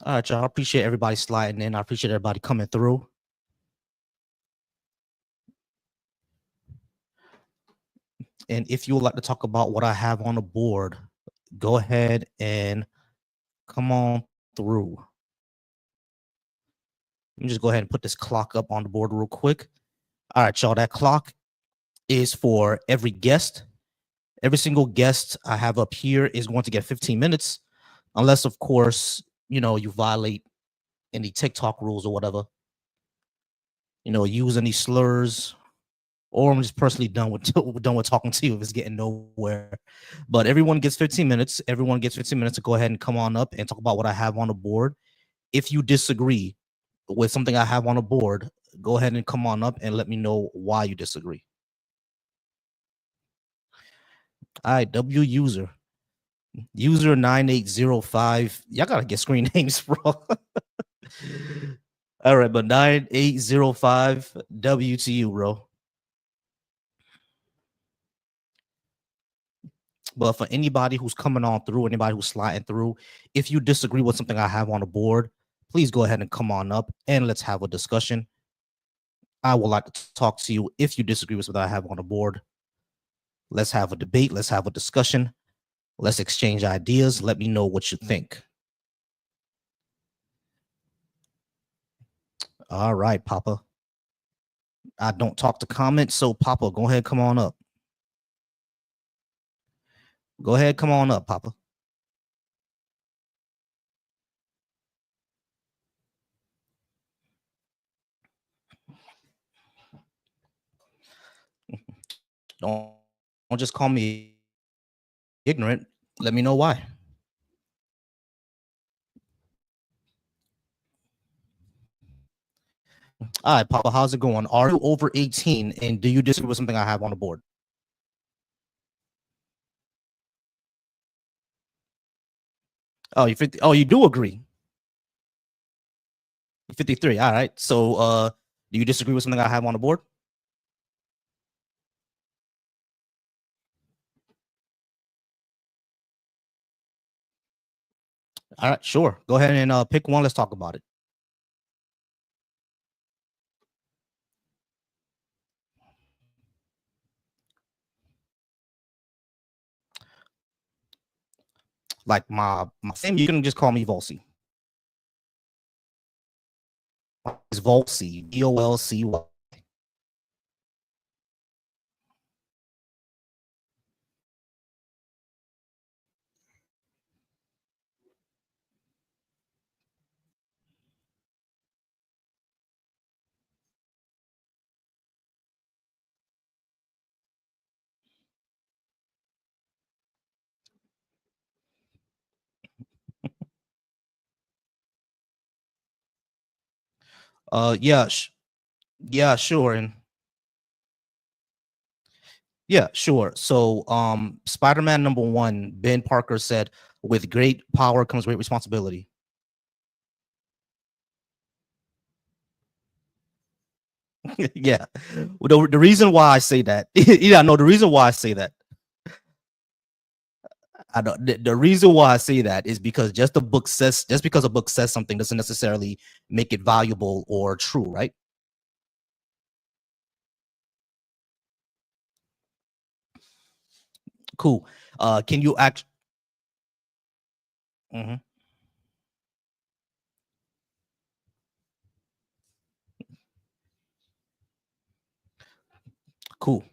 All right, y'all. I appreciate everybody sliding in. I appreciate everybody coming through. And if you would like to talk about what I have on the board, go ahead and come on through. Let me just go ahead and put this clock up on the board real quick. All right, y'all. That clock is for every guest. Every single guest I have up here is going to get 15 minutes, unless, of course, you violate any TikTok rules or whatever. Use any slurs, or I'm just personally done with talking to you if it's getting nowhere. But everyone gets 15 minutes. Everyone gets 15 minutes to go ahead and come on up and talk about what I have on the board. If you disagree with something I have on the board, go ahead and come on up and let me know why you disagree. All right, user 9805. Y'all gotta get screen names, bro. All right, but 9805 WTU, bro. But for anybody who's coming on through, anybody who's sliding through, if you disagree with something I have on the board, please go ahead and come on up and let's have a discussion. I would like to talk to you if you disagree with what I have on the board. Let's have a debate. Let's have a discussion. Let's exchange ideas. Let me know what you think. All right, Papa. I don't talk to comments, so Papa, go ahead, come on up. Go ahead, come on up, Papa. Don't just call me ignorant. Let me know why. All right, Papa, how's it going? Are you over 18 and do you disagree with something I have on the board? Oh, you 50. Oh, you do agree. You're 53. All right. So do you disagree with something I have on the board? All right, sure. Go ahead and pick one. Let's talk about it. Like my same, you can just call me Volcy. It's Volcy, Volcy. Yeah, yeah, sure, and yeah, sure. So, Spider-Man #1, Ben Parker said, "With great power comes great responsibility." Yeah, the reason why I say that, yeah, no, the reason why I say that I don't. The reason why I say that is because just because a book says something doesn't necessarily make it valuable or true, right? Cool. Can you act? Mhm. Cool.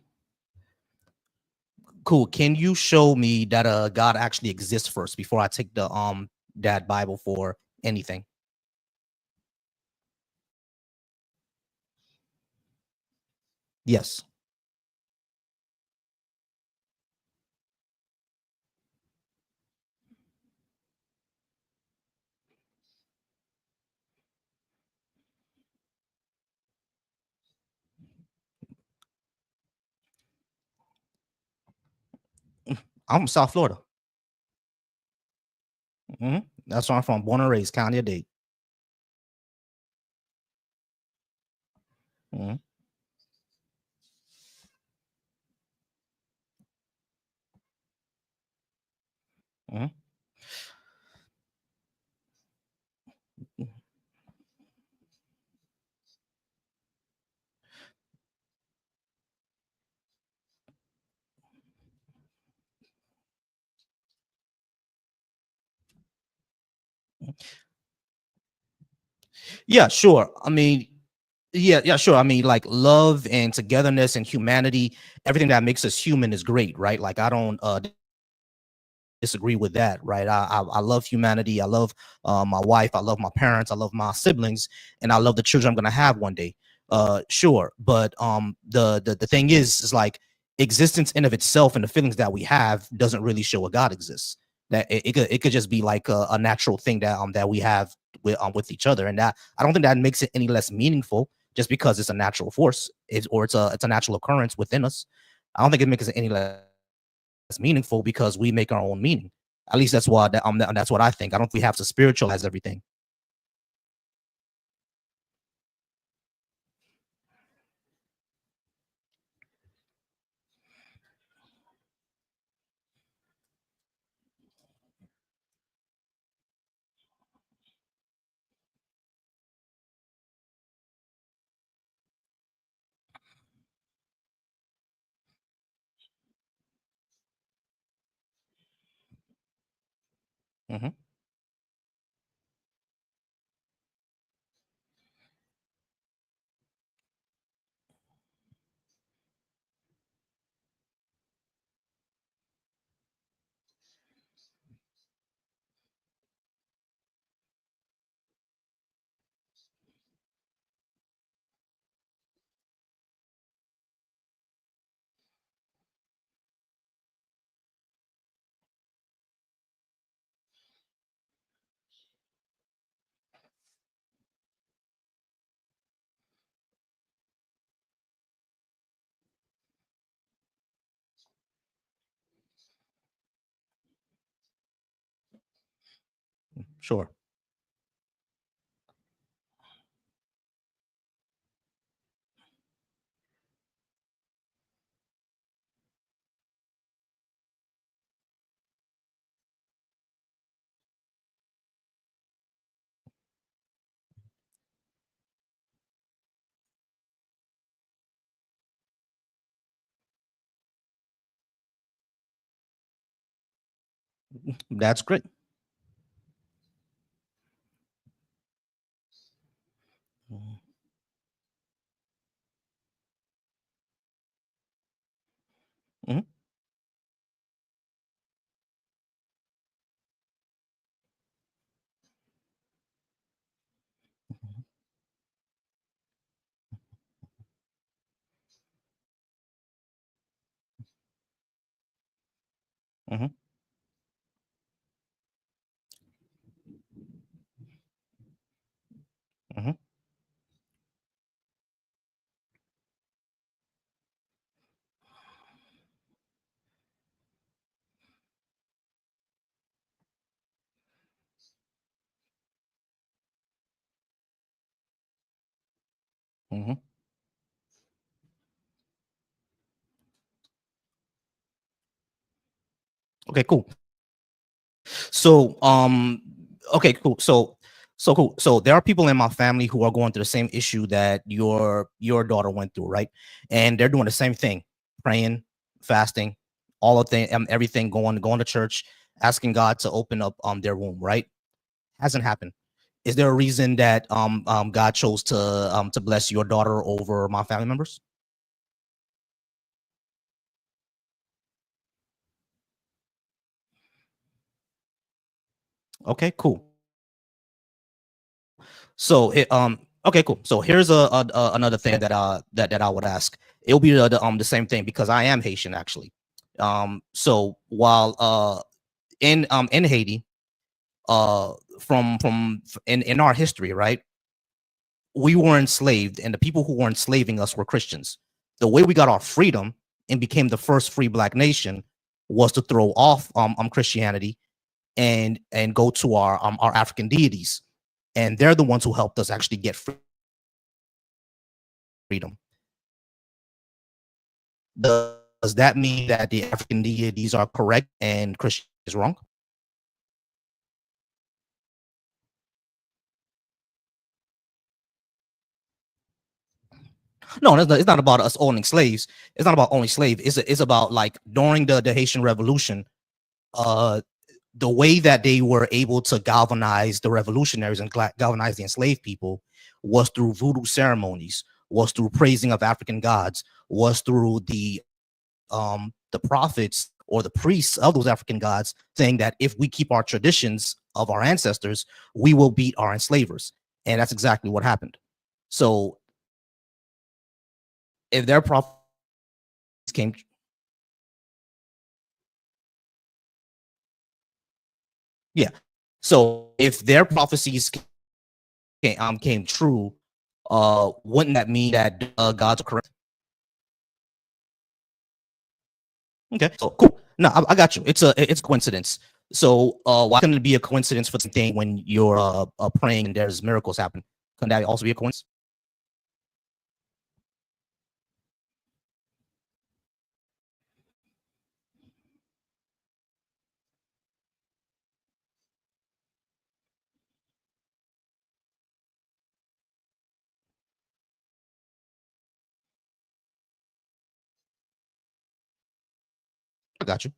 Cool. Can you show me that God actually exists first before I take the that Bible for anything? Yes. I'm from South Florida. That's where I'm from. Born and raised, County of Dade. hmm hmm Yeah, sure. I mean, yeah, sure. I mean, like love and togetherness and humanity, everything that makes us human is great, right? Like I don't disagree with that, right? I love humanity. I love my wife. I love my parents. I love my siblings, and I love the children I'm gonna have one day. Sure, but the thing is like existence in of itself and the feelings that we have doesn't really show a God exists. That it could just be like a natural thing that we have with each other, and that I don't think that makes it any less meaningful just because it's a natural force, or it's a natural occurrence within us. I don't think it makes it any less meaningful because we make our own meaning. At least that's what I think. I don't think we have to spiritualize everything. Hmm. Sure. That's great. Hmm. Hmm. Hmm. Hmm. Okay, cool. So, okay, cool. So cool. So there are people in my family who are going through the same issue that your daughter went through, right? And they're doing the same thing, praying, fasting, all of the everything, going to church, asking God to open up their womb, right? Hasn't happened. Is there a reason that God chose to bless your daughter over my family members? Okay, cool. So okay, cool. So here's another thing that I would ask. It'll be the same thing because I am Haitian actually. So while in Haiti, from in our history, right? We were enslaved, and the people who were enslaving us were Christians. The way we got our freedom and became the first free black nation was to throw off Christianity and go to our African deities, and they're the ones who helped us actually get freedom. Does that mean that the African deities are correct and Christian is wrong? No, it's not about us owning slaves. It's not about owning slaves. It's about like during the Haitian Revolution, uh, the way that they were able to galvanize the revolutionaries and galvanize the enslaved people was through voodoo ceremonies, was through praising of African gods, was through the prophets or the priests of those African gods saying that if we keep our traditions of our ancestors, we will beat our enslavers. And that's exactly what happened. So if their prophecies came, yeah. So if their prophecies came true, wouldn't that mean that gods are correct? Okay, so cool. No, I got you. It's coincidence. So why couldn't it be a coincidence for the same thing when you're praying and there's miracles happen? Couldn't that also be a coincidence? I got you.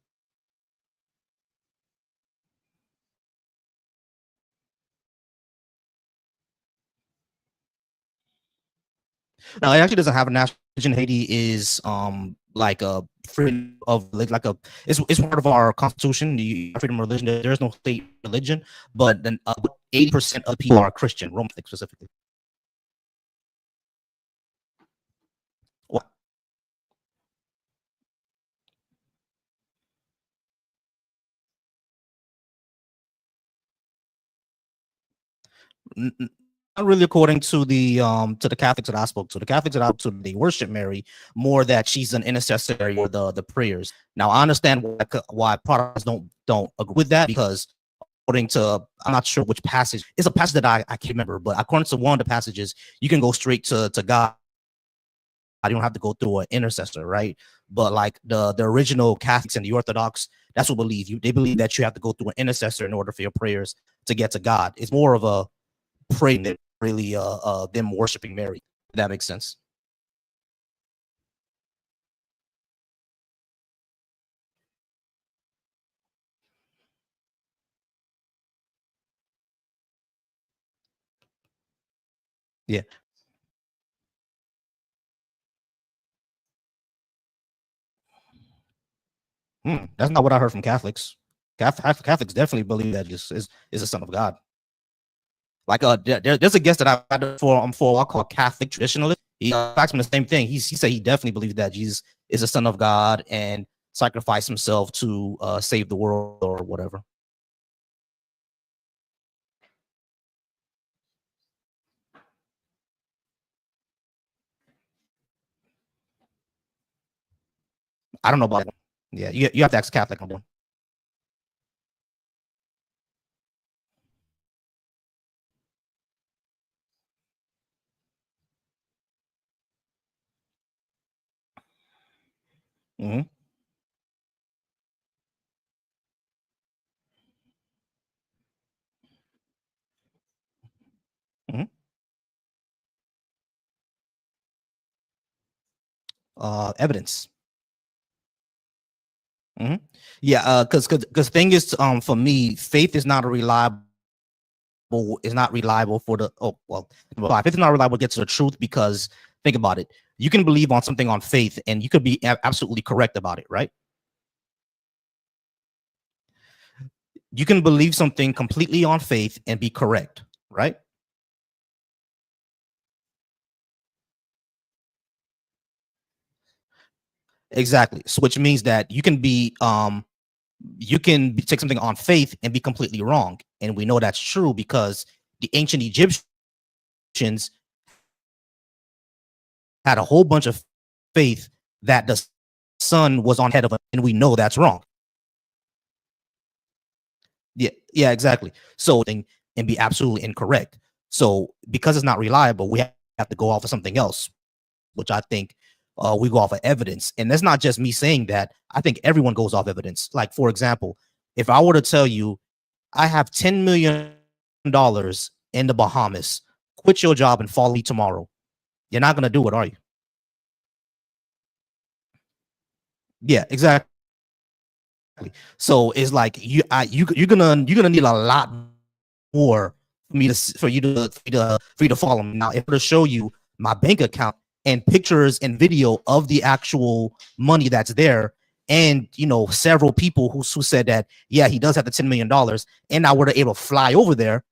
No, it actually doesn't have a national religion. Haiti is like a freedom of like a it's part of our constitution. You freedom of religion. There is no state religion, but then 80% of people are Christian, Roman Catholic specifically. Well, not really according to the Catholics that I spoke to. The Catholics that I spoke to, they worship Mary more that she's an intercessor for the prayers. Now I understand why Protestants don't agree with that because according to I'm not sure which passage. It's a passage that I can't remember, but according to one of the passages, you can go straight to God. You don't have to go through an intercessor, right? But like the original Catholics and the Orthodox, that's what believe you. They believe that you have to go through an intercessor in order for your prayers to get to God. It's more of a praying than really them worshiping Mary. If that makes sense. Yeah. That's not what I heard from Catholics. Catholics definitely believe that Jesus is a son of God. Like there's a guest that I had for a while called Catholic traditionalist. He asked me the same thing. He said he definitely believes that Jesus is a son of God and sacrificed himself to save the world or whatever. I don't know about that. Yeah, you have to ask Catholic on that. Mm-hmm. Mm-hmm. Evidence. Mm-hmm. Yeah, because thing is, for me, faith is not a reliable is not reliable for the oh well if it's not reliable to get to the truth because think about it, you can believe on something on faith and you could be absolutely correct about it, right? You can believe something completely on faith and be correct, right? Exactly, so which means that take something on faith and be completely wrong, and we know that's true because the ancient Egyptians had a whole bunch of faith that the sun was on head of them, and we know that's wrong. Yeah, exactly. So and be absolutely incorrect. So because it's not reliable, we have to go off of something else, which I think we go off of evidence. And that's not just me saying that. I think everyone goes off evidence. Like for example, if I were to tell you I have $10 million in the Bahamas, quit your job and follow me tomorrow, you're not gonna do it, are you? Yeah, exactly. So it's like you're gonna need a lot more for you to follow me. Now, if I were to show you my bank account and pictures and video of the actual money that's there, and several people who said that yeah he does have the $10 million, and I were to able to fly over there,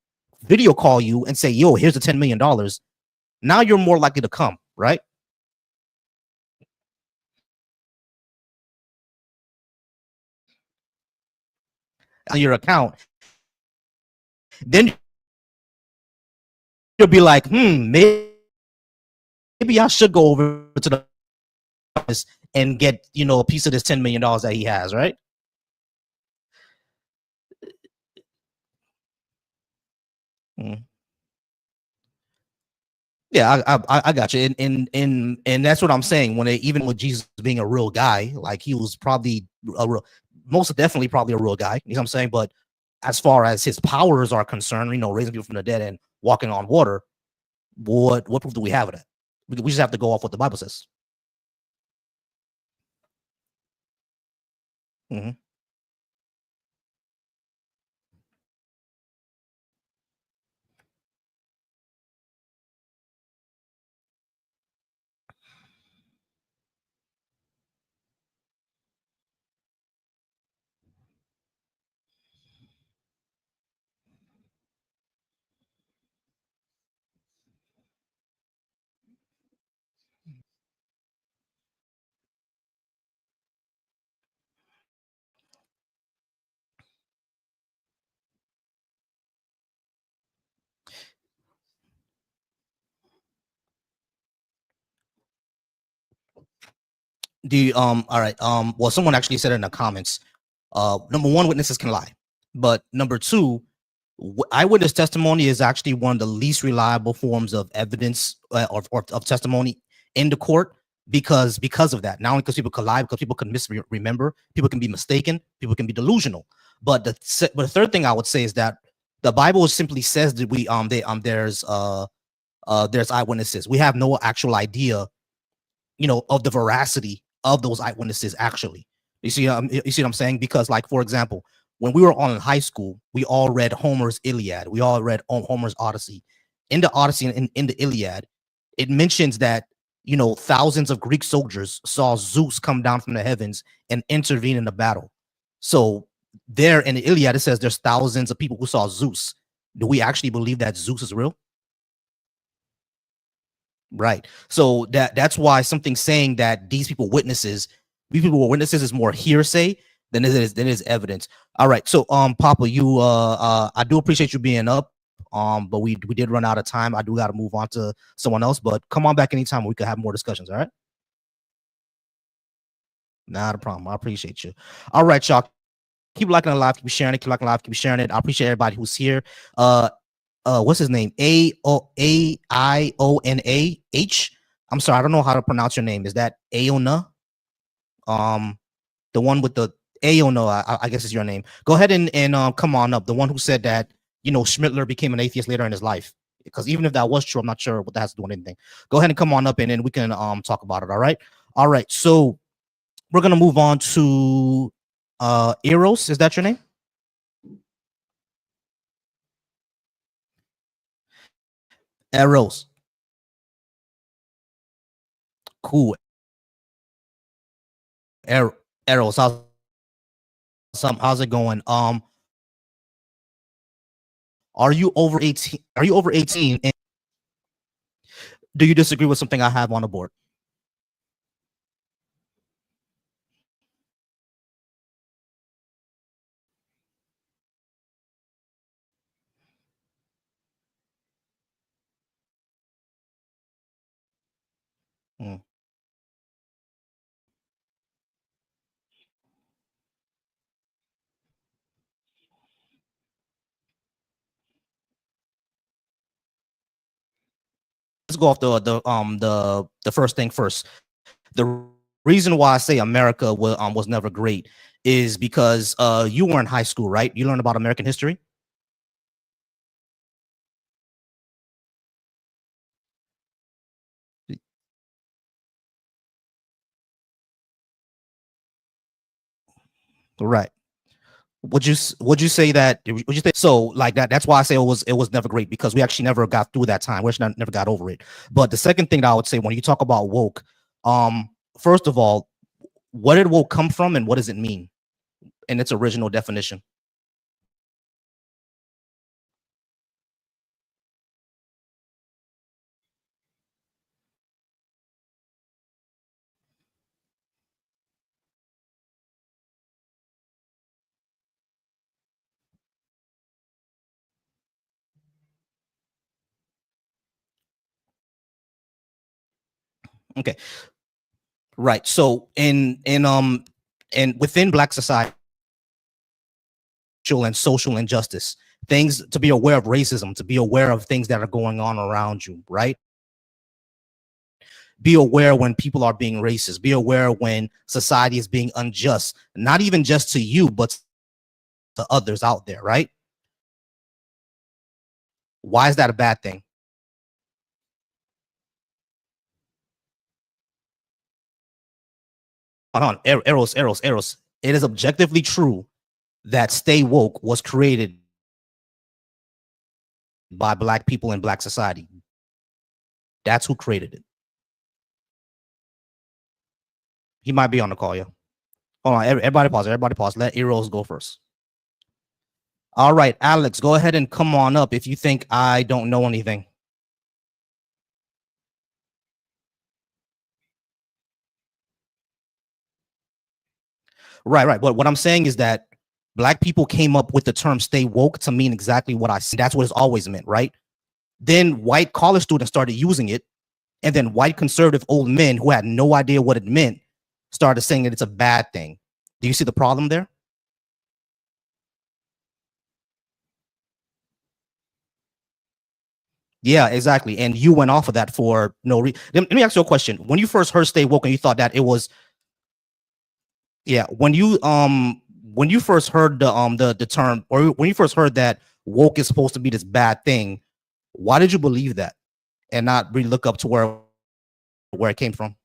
video call you and say yo here's the $10 million, now you're more likely to come, right? On your account, then you'll be like, maybe I should go over to the office and get a piece of this $10 million that he has, right? Mm. Yeah, I got you, and that's what I'm saying. Even with Jesus being a real guy, like he was probably a real, most definitely probably a real guy. You know what I'm saying? But as far as his powers are concerned, raising people from the dead and walking on water, what proof do we have of that? We just have to go off what the Bible says. Hmm. Do you, all right, well, someone actually said it in the comments. Number one, witnesses can lie, but number two, eyewitness testimony is actually one of the least reliable forms of evidence, or of testimony in the court, because of that. Not only because people can lie, because people can misremember, people can be mistaken, people can be delusional. But the third thing I would say is that the Bible simply says that there's eyewitnesses. We have no actual idea, of the veracity of those eyewitnesses actually. You see what I'm saying? Because, like, for example, when we were all in high school, we all read Homer's Iliad. We all read Homer's Odyssey. In the Odyssey and in the Iliad, it mentions that thousands of Greek soldiers saw Zeus come down from the heavens and intervene in the battle. So there in the Iliad, it says there's thousands of people who saw Zeus. Do we actually believe that Zeus is real? Right. So that's why something saying that these people were witnesses is more hearsay than it is evidence. All right. So Papa, I do appreciate you being up. But we did run out of time. I do gotta move on to someone else, but come on back anytime we could have more discussions. All right. Not a problem. I appreciate you. All right, y'all. Keep liking the live, keep sharing it, keep liking the live, keep sharing it. I appreciate everybody who's here. What's his name? A-I-O-N-A-H. I'm sorry, I don't know how to pronounce your name. Is that Aona? Um, the one with the Aona, I guess is your name. Go ahead and come on up. The one who said that Schmittler became an atheist later in his life. Because even if that was true, I'm not sure what that has to do with anything. Go ahead and come on up, and then we can talk about it. All right. All right. So we're gonna move on to Eros. Is that your name? Eros. Cool. Eros. How's it going? Are you over 18? Are you over 18? And do you disagree with something I have on the board? Mm. Let's go off the first thing first. The reason why I say America was never great is because you were in high school, right? You learned about American history. Right. Would you say that? Would you say so? Like that? That's why I say it was never great because we actually never got through that time. We actually never got over it. But the second thing that I would say when you talk about woke, first of all, what did woke come from and what does it mean in its original definition? Okay, right. So in within Black society and social injustice, things to be aware of racism, to be aware of things that are going on around you, right? Be aware when people are being racist. Be aware when society is being unjust, not even just to you, but to others out there, right? Why is that a bad thing? Hold on, Eros. It is objectively true that Stay Woke was created by Black people in Black society. That's who created it. He might be on the call, yeah. Hold on, everybody pause. Everybody pause. Let Eros go first. All right, Alex, go ahead and come on up if you think I don't know anything. Right. But what I'm saying is that Black people came up with the term "stay woke" to mean exactly what I said. That's what it's always meant, right? Then white college students started using it, and then white conservative old men who had no idea what it meant started saying that it's a bad thing. Do you see the problem there? Yeah, exactly. And you went off of that for no reason. Let me ask you a question. When you first heard "stay woke" and you thought that it was, yeah, when you first heard the term, or when you first heard that woke is supposed to be this bad thing, why did you believe that and not really look up to where it came from?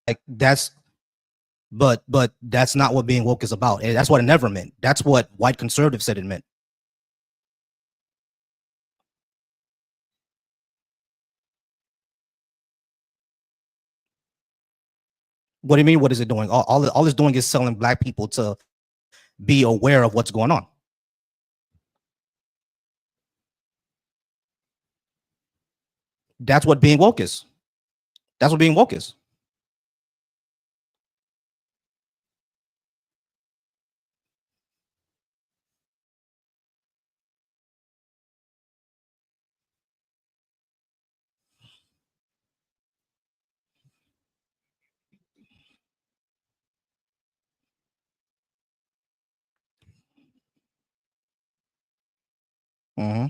Like but that's not what being woke is about. And that's what it never meant. That's what white conservatives said it meant. What do you mean? What is it doing? All it's doing is selling Black people to be aware of what's going on. That's what being woke is. That's what being woke is. Mm-hmm.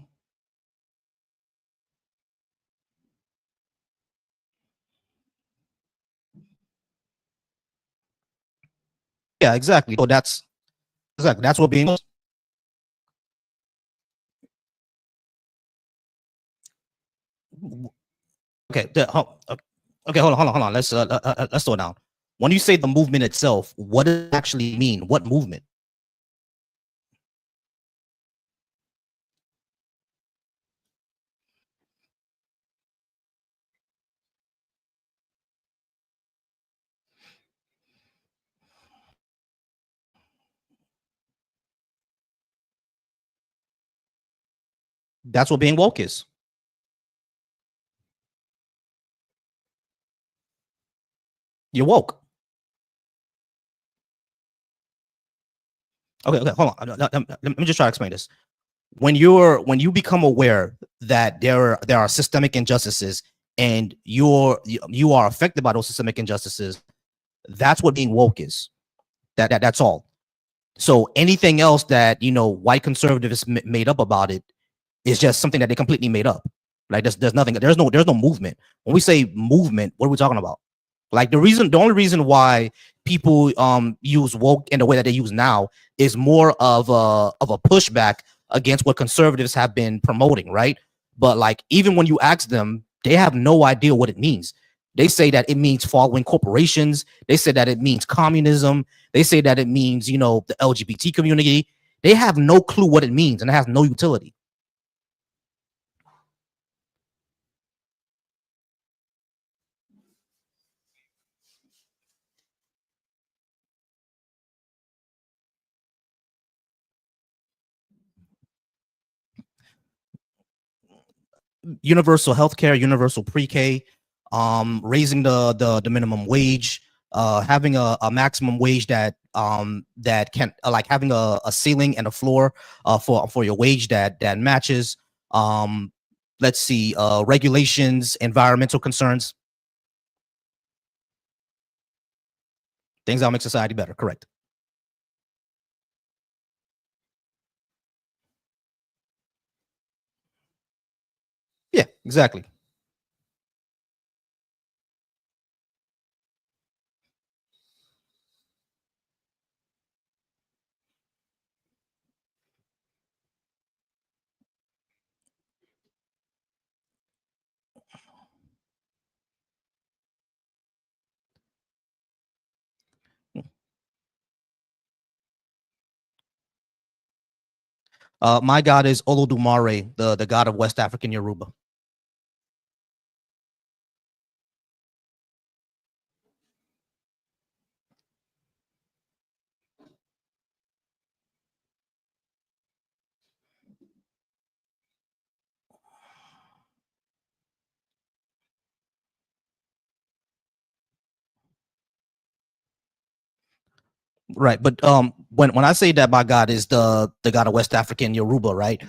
Yeah, exactly. So that's what being. Okay. Okay. Hold on. Let's slow down. When you say the movement itself, what does it actually mean? What movement? That's what being woke is. You're woke. Okay. Hold on. Let me just try to explain this. When you become aware that there are systemic injustices and you are affected by those systemic injustices, that's what being woke is. That's all. So anything else that white conservatives made up about it is just something that they completely made up. Like there's nothing. There's no movement. When we say movement, what are we talking about? Like the only reason why people use woke in the way that they use now is more of a pushback against what conservatives have been promoting, right? But like even when you ask them, they have no idea what it means. They say that it means following corporations. They say that it means communism. They say that it means the LGBT community. They have no clue what it means, and it has no utility. Universal healthcare, universal pre-K, raising the minimum wage, having a maximum wage that can like having a ceiling and a floor for your wage that matches. Um, let's see, regulations, environmental concerns, things that'll make society better. Correct. Yeah, exactly. My god is Olodumare, the god of West African Yoruba. Right, but when I say that my god is the god of West African Yoruba, right?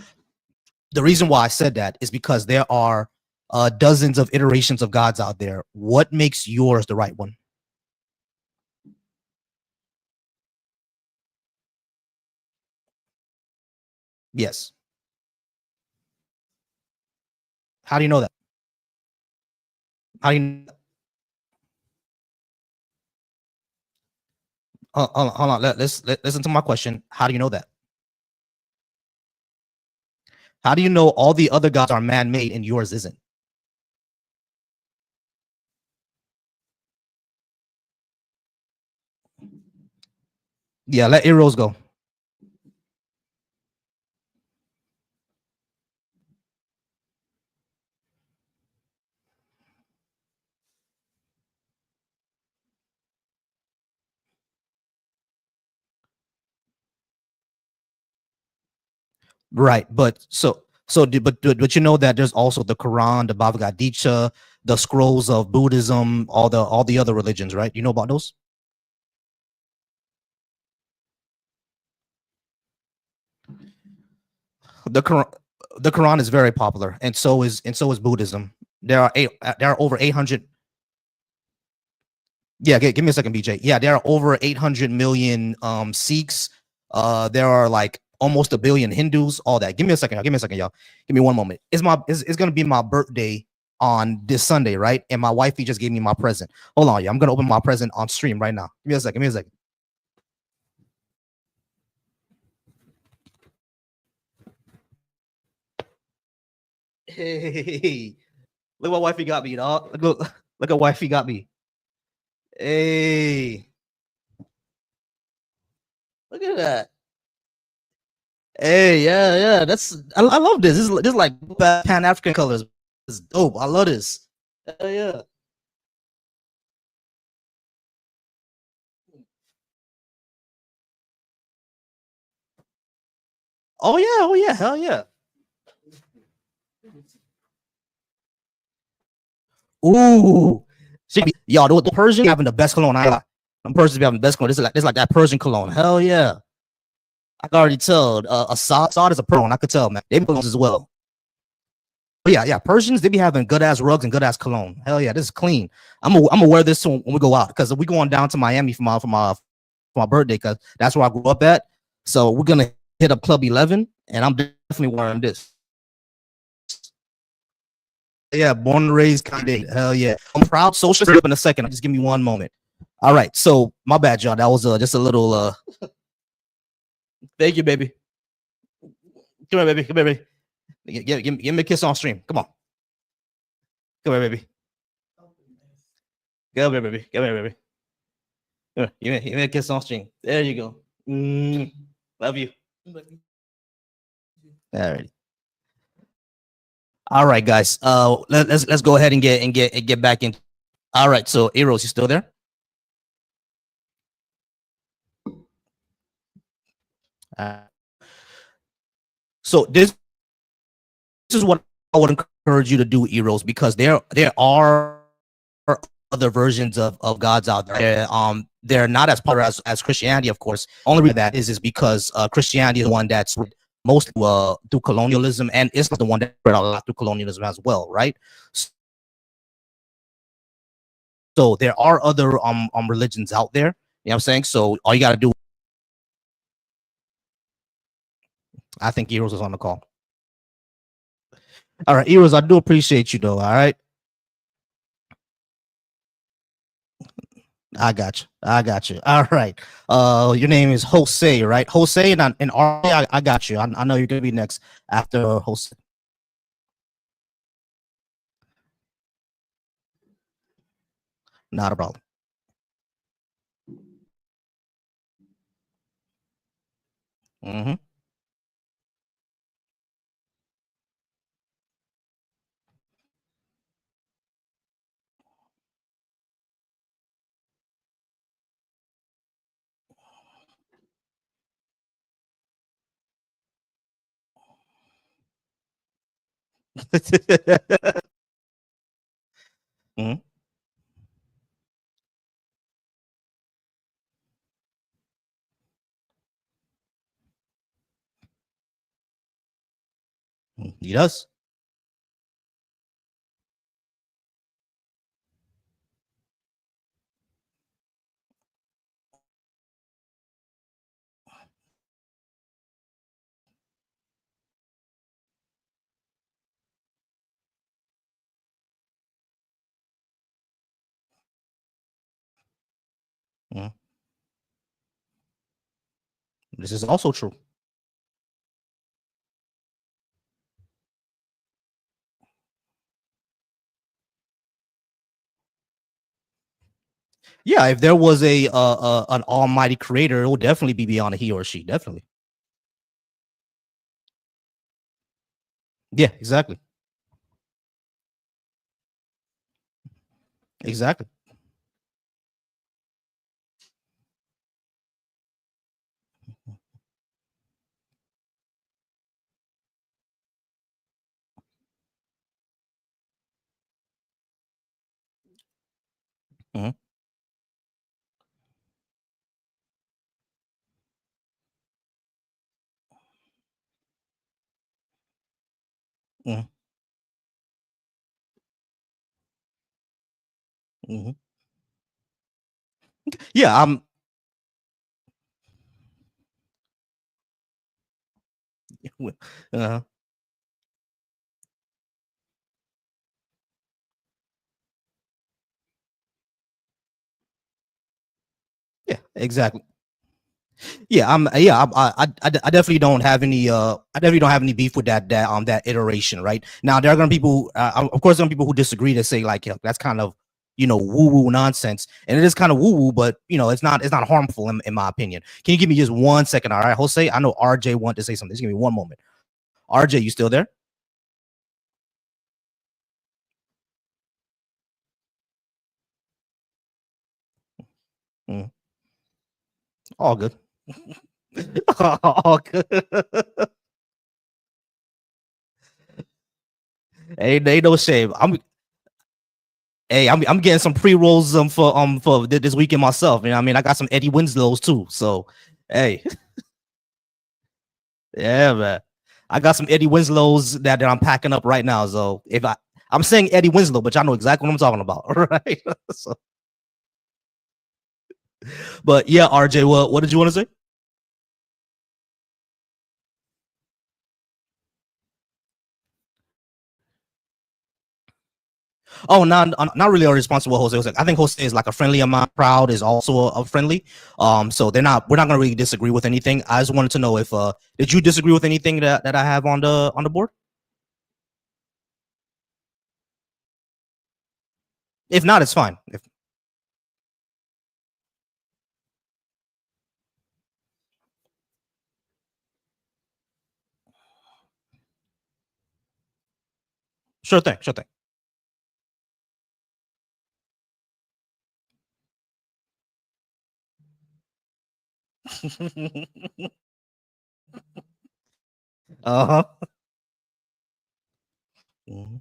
The reason why I said that is because there are dozens of iterations of gods out there. What makes yours the right one? Yes. How do you know that? How do you? Hold on. Listen to my question. How do you know that? How do you know all the other gods are man-made and yours isn't? Yeah, let Eros go. Right, but but you know that there's also the Quran, the Bhagavad Gita, the scrolls of Buddhism, all the other religions, right? You know about those? The Quran, the Quran is very popular, and so is Buddhism. There are over 800. Yeah, give me a second, BJ. Yeah, there are over 800 million Sikhs. There are like almost a billion Hindus. All that. Give me a second. Give me a second, y'all. Give me one moment. It's gonna be my birthday on this Sunday, right? And my wifey just gave me my present. Hold on, yeah. I'm gonna open my present on stream right now. Give me a second. Give me a second. Hey, look what wifey got me, dog. Look at wifey got me. Hey, look at that. Hey, yeah, yeah. I love this. This is like Pan African colors. It's dope. I love this. Hell yeah. Oh yeah. Oh yeah. Hell yeah. Ooh. Y'all, the Persian having the best cologne. I lie. Them Persians be having the best cologne. This is like that Persian cologne. Hell yeah. I can already tell. Assad is a Persian. I could tell, man. They be colognes as well. But yeah, yeah. Persians, they be having good ass rugs and good ass cologne. Hell yeah, this is clean. I'm gonna wear this when we go out because we going down to Miami for my birthday because that's where I grew up at. So we're gonna hit up Club 11, and I'm definitely wearing this. Yeah, born and raised candidate. Hell yeah. I'm proud socialist. Up in a second. Just give me one moment. All right. So my bad, y'all. That was just a little thank you, baby. Come here, baby. Come here, baby. Give me a kiss on stream. Come on. Come here, baby. Come here, baby. Come here, baby. Give me a kiss on stream. There you go. Love you. All right. All right, guys. Let's go ahead and get back in. All right. So Eros, you still there? So this is what I would encourage you to do, Eros, because there are other versions of gods out there. They're not as popular as Christianity, of course. Only reason that is because Christianity is the one that's most through colonialism, and Islam is the one that spread a lot through colonialism as well, right? So there are other religions out there. You know what I'm saying? So all you got to do. I think Eros is on the call. All right, Eros, I do appreciate you though. All right. I got you. I got you. All right. Your name is Jose, right? Jose and RJ, I got you. I know you're gonna be next after Jose. Not a problem. Mm-hmm. Mm-hmm. He does. Mm-hmm. This is also true. Yeah, if there was a an almighty creator, it would definitely be beyond a he or she. Definitely. Yeah, exactly. Exactly. Mm-hmm. Mm-hmm. Mm-hmm. Yeah, I'm uh, yeah, exactly. Yeah, I definitely don't have any I definitely don't have any beef with that iteration, right? Now there are gonna be people of course some people who disagree that say like, that's kind of, woo woo nonsense, and it is kind of woo woo, but it's not harmful in my opinion. Can you give me just 1 second? All right, Jose, I know RJ want to say something. Just give me one moment. RJ, you still there? Mm, all good. All good. Ain't no shame. I'm getting some pre rolls for this weekend myself. You know what I mean? I got some Eddie Winslow's too. So hey, yeah, man. I got some Eddie Winslow's that I'm packing up right now. So if I'm saying Eddie Winslow, but y'all know exactly what I'm talking about, right? So, but yeah, RJ, what did you want to say? Oh, not really a response to what Jose was like. I think Jose is like a friendly amount. Proud is also a friendly. So we're not gonna really disagree with anything. I just wanted to know if did you disagree with anything that I have on the board? If not, it's fine. If sure thing, sure thing. Uh-huh. Mhm.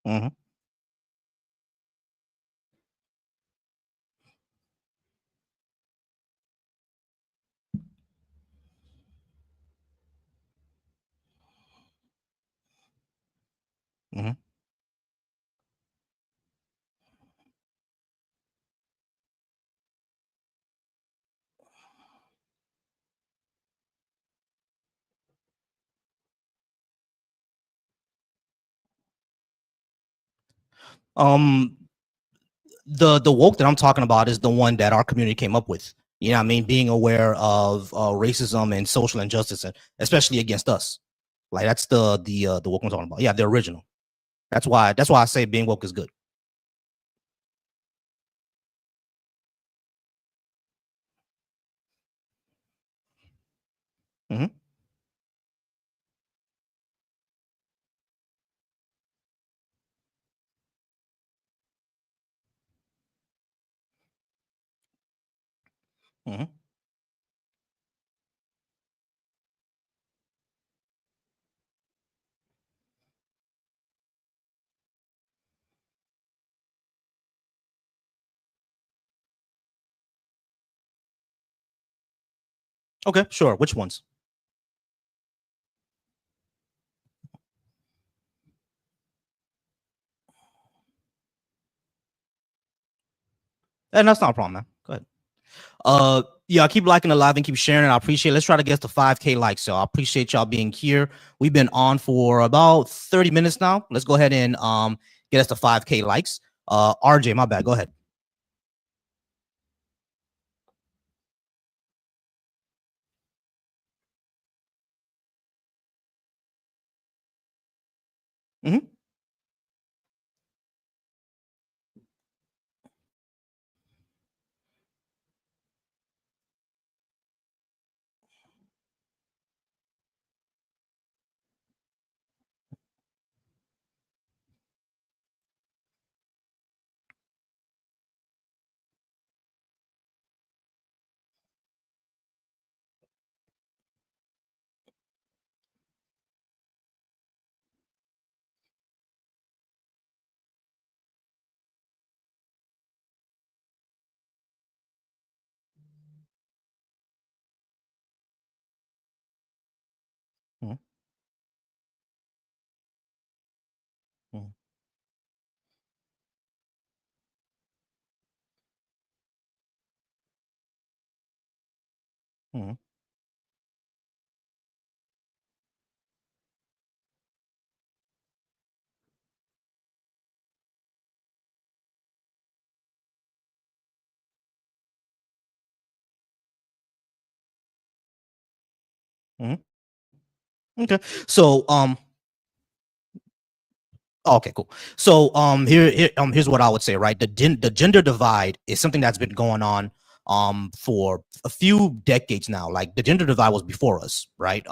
Mhm. Mhm. Um, the woke that I'm talking about is the one that our community came up with. You know what I mean? Being aware of racism and social injustice, and especially against us. Like that's the woke I'm talking about. Yeah, the original. That's why I say being woke is good. Hmm. Hmm. Okay, sure. Which ones? And that's not a problem, man. Go ahead. Yeah, keep liking the live and keep sharing it. I appreciate it. Let's try to get to 5K likes. So I appreciate y'all being here. We've been on for about 30 minutes now. Let's go ahead and get us to 5K likes. RJ, my bad. Go ahead. Mm-hmm. Mm-hmm. Mm-hmm. Mm-hmm. Mm-hmm. Okay. So oh, okay, cool. So here's what I would say, right? The gender divide is something that's been going on for a few decades now. Like the gender divide was before us, right?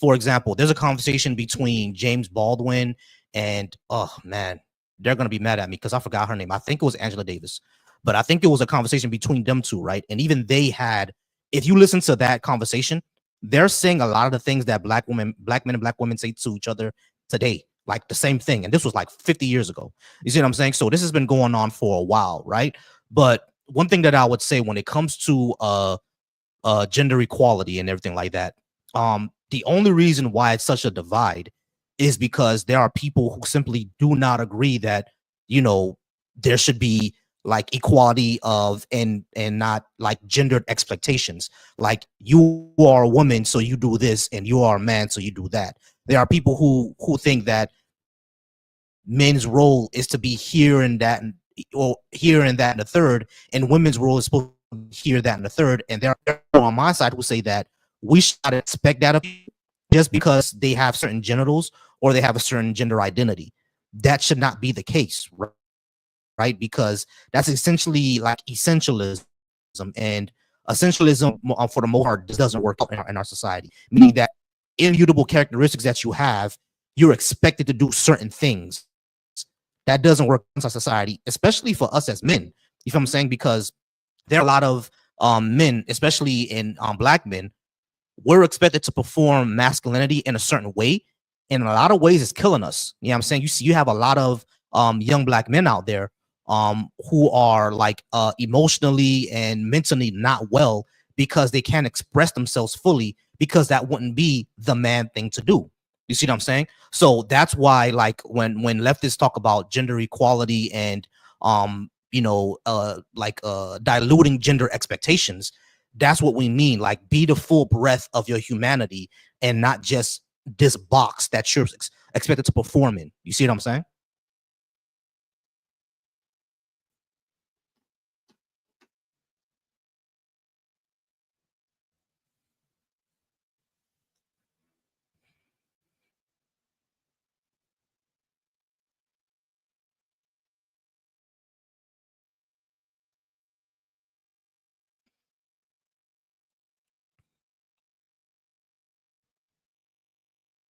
For example, there's a conversation between James Baldwin and oh man, they're gonna be mad at me because I forgot her name. I think it was Angela Davis, but I think it was a conversation between them two, right? And even they had, if you listen to that conversation, they're saying a lot of the things that black men and black women say to each other today, like the same thing. And this was like 50 years ago. You see what I'm saying? So this has been going on for a while, right? But one thing that I would say when it comes to gender equality and everything like that, the only reason why it's such a divide is because there are people who simply do not agree that, you know, there should be like equality of and not like gendered expectations. Like you are a woman, so you do this, and you are a man, so you do that. There are people who think that men's role is to be here and that and or here and that and the third, and women's role is supposed to be here, that, and the third. And there are people on my side who say that we should not expect that of people just because they have certain genitals or they have a certain gender identity. That should not be the case, right? Because that's essentially like essentialism, and essentialism for the most part just doesn't work out in our society. Meaning that immutable characteristics that you have, you're expected to do certain things. That doesn't work in our society, especially for us as men. You feel what I'm saying? Because there are a lot of men, especially in black men, we're expected to perform masculinity in a certain way. And in a lot of ways, it's killing us. You know what I'm saying? You see, you have a lot of young black men out there who are like emotionally and mentally not well because they can't express themselves fully because that wouldn't be the man thing to do. You see what I'm saying? So that's why, like, when leftists talk about gender equality and diluting gender expectations, that's what we mean. Like, be the full breadth of your humanity and not just this box that you're expected to perform in. You see what I'm saying?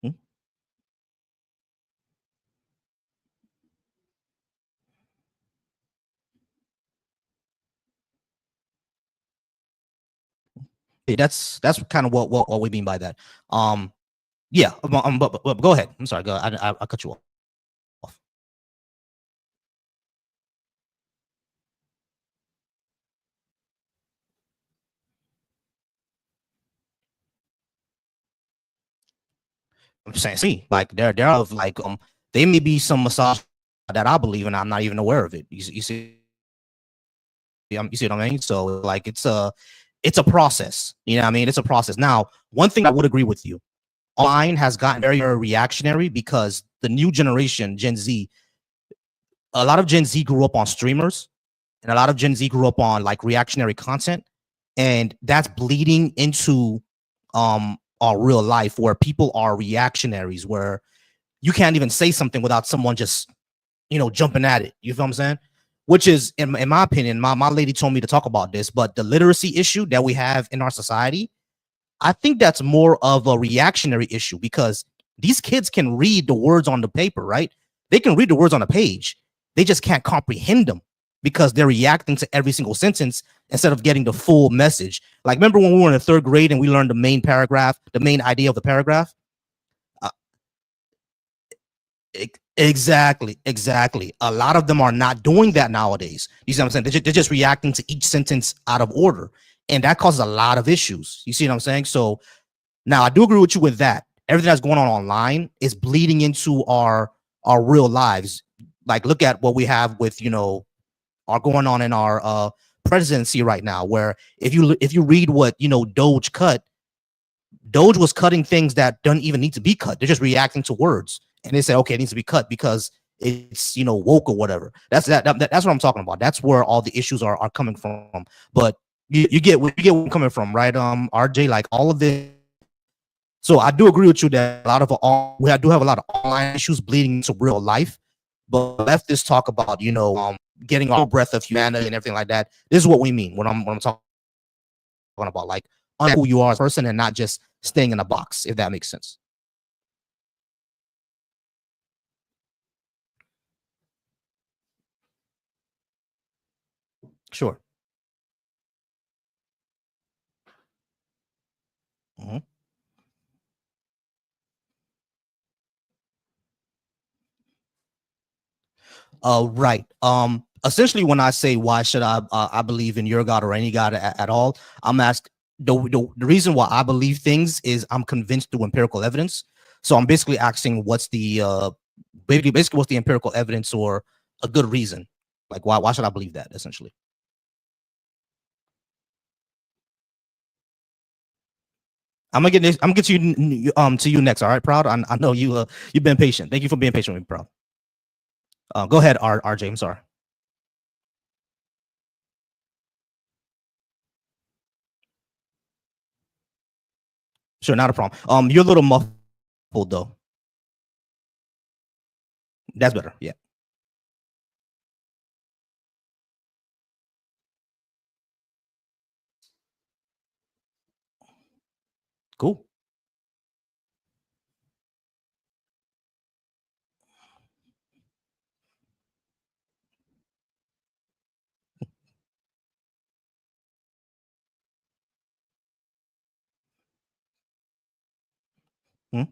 Hmm? Yeah, that's kind of what we mean by that. Yeah, but go ahead. I'm sorry. Go. I cut you off. I'm saying, see, like there are like they may be some massage that I believe in. I'm not even aware of it. You see, you see what I mean? So like it's a process. You know what I mean? It's a process. Now, one thing I would agree with you, online has gotten very, very reactionary because the new generation, Gen Z, a lot of Gen Z grew up on streamers, and a lot of Gen Z grew up on like reactionary content, and that's bleeding into our real life where people are reactionaries, where you can't even say something without someone just jumping at it. You feel what I'm saying? Which is, in my opinion, my lady told me to talk about this, but the literacy issue that we have in our society, I think that's more of a reactionary issue because these kids can read the words on the paper, right? They can read the words on a page. They just can't comprehend them because they're reacting to every single sentence instead of getting the full message. Like, remember when we were in the third grade and we learned the main paragraph, the main idea of the paragraph? Uh, exactly. A lot of them are not doing that nowadays. You see what I'm saying? They're just reacting to each sentence out of order. And that causes a lot of issues. You see what I'm saying? So now, I do agree with you with that. Everything that's going on online is bleeding into our real lives. Like, look at what we have with are going on in our presidency right now. Where if you read what Doge cut, Doge was cutting things that don't even need to be cut. They're just reacting to words, and they say, okay, it needs to be cut because it's woke or whatever. That's what I'm talking about. That's where all the issues are coming from. But you get where I'm coming from, right? RJ, like all of this. So I do agree with you that a lot of we do have a lot of online issues bleeding into real life. But leftists talk about getting our breath of humanity and everything like that. This is what we mean when I'm talking about, like, who you are as a person and not just staying in a box, if that makes sense. Sure. Mhm. Right. Essentially, when I say why should I believe in your God or any God at all, I'm asked the reason why I believe things is I'm convinced through empirical evidence. So I'm basically asking what's the basically what's the empirical evidence or a good reason, like why should I believe that essentially. I'm gonna get to you next. All right, Proud. I know you've been patient. Thank you for being patient with me, Proud. Go ahead, RJ. I'm sorry. Sure, not a problem. You're a little muffled though. That's better. Yeah. Cool. Mm-hmm.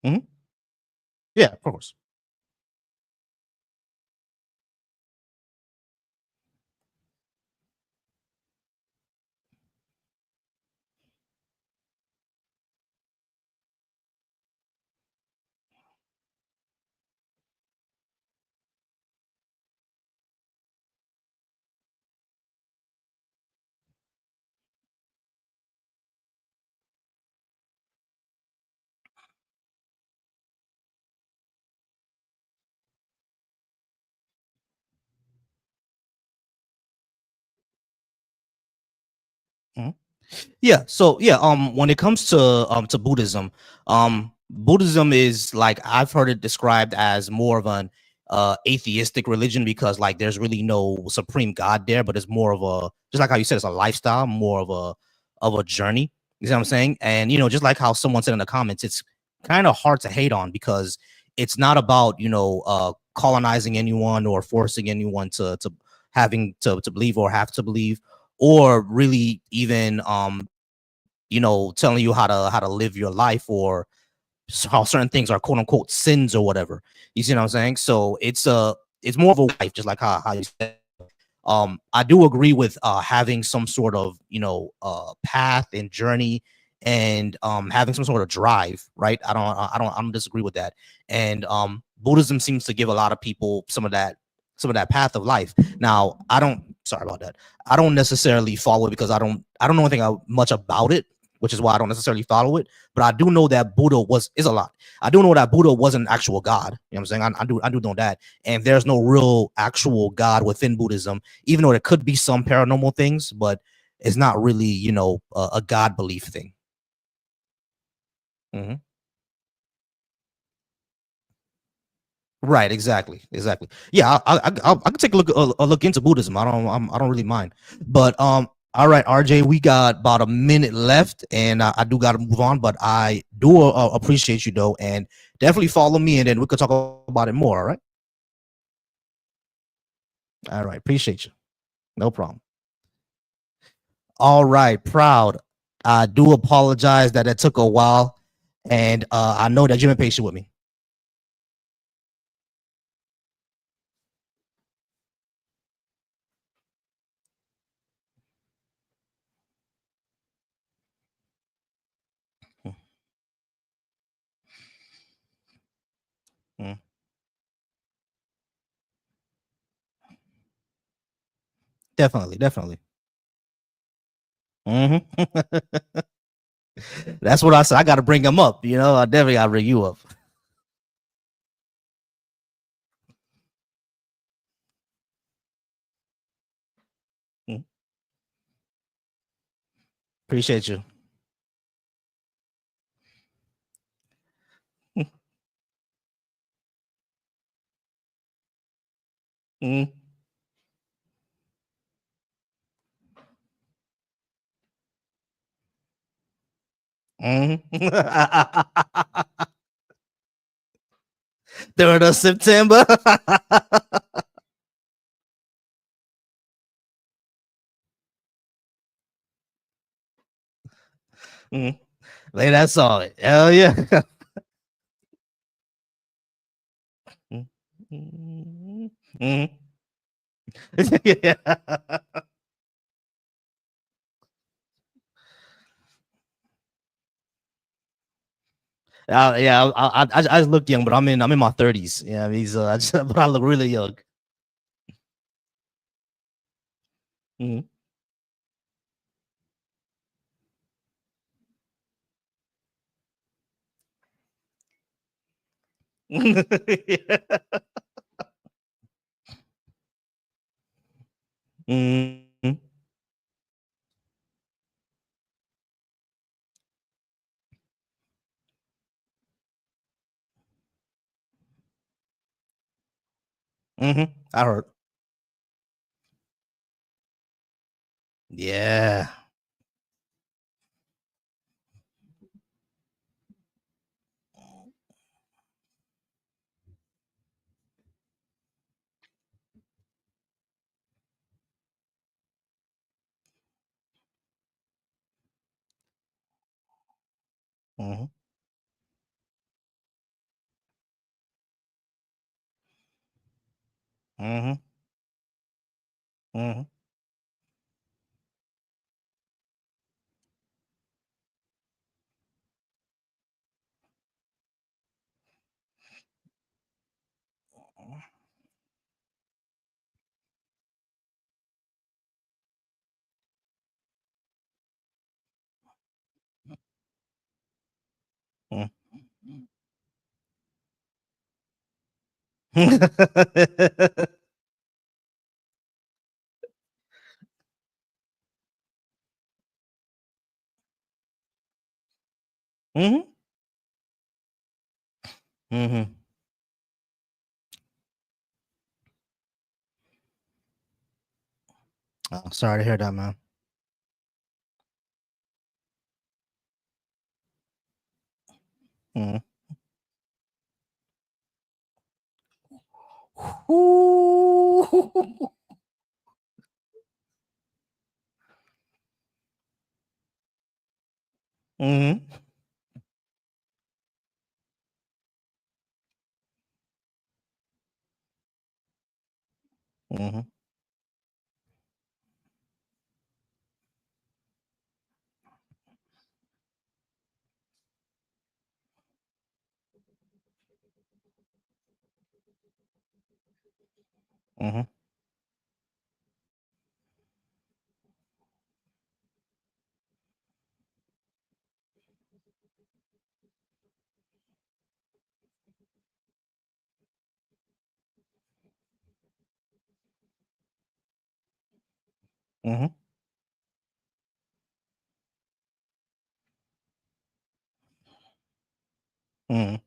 Mm-hmm. Yeah, of course. Mhm. Yeah. So yeah, when it comes to Buddhism, Buddhism is like I've heard it described as more of an atheistic religion because like there's really no supreme God there, but it's more of a just like how you said, it's a lifestyle, more of a journey. You see what I'm saying? And just like how someone said in the comments, it's kind of hard to hate on because it's not about colonizing anyone or forcing anyone to having to believe or have to believe or really even telling you how to live your life or how certain things are quote unquote sins or whatever. You see what I'm saying? So it's more of a life, just like how you said. I do agree with having some sort of path and journey and having some sort of drive, right? I don't disagree with that. And Buddhism seems to give a lot of people some of that path of life. Now, I don't sorry about that. I don't necessarily follow it because I don't know anything much about it, which is why I don't necessarily follow it. But I do know that Buddha is a lot. I do know that Buddha was an actual god. You know what I'm saying? I do know that. And there's no real actual god within Buddhism, even though there could be some paranormal things, but it's not really, a god belief thing. Mhm. Right, exactly, exactly. Yeah, I can take a look into Buddhism. I don't really mind. But all right, RJ, we got about a minute left, and I do got to move on. But I do appreciate you though, and definitely follow me, and then we could talk about it more. All right, all right, appreciate you. No problem. All right, proud. I do apologize that it took a while, and I know that you've been patient with me. Mm, definitely, definitely. Hmm. That's what I said. I got to bring him up. I definitely got to bring you up. Mm. Appreciate you. Mm-hmm. Mm-hmm. 3rd of September. Mm-hmm. Lay that solid. Hell yeah. Mm-hmm. Mm-hmm. Yeah. Yeah, I just look young, but I'm in my 30s. Yeah, I mean, so but I look really young. Mhm. Mhm. Mhm. I heard. Yeah. Mhm. Mhm. Mhm. Mhm. Mhm. Mhm. Oh, sorry to hear that, man. Mhm. Ooh. Mhm. Mhm. Mhm. Mhm. Mhm.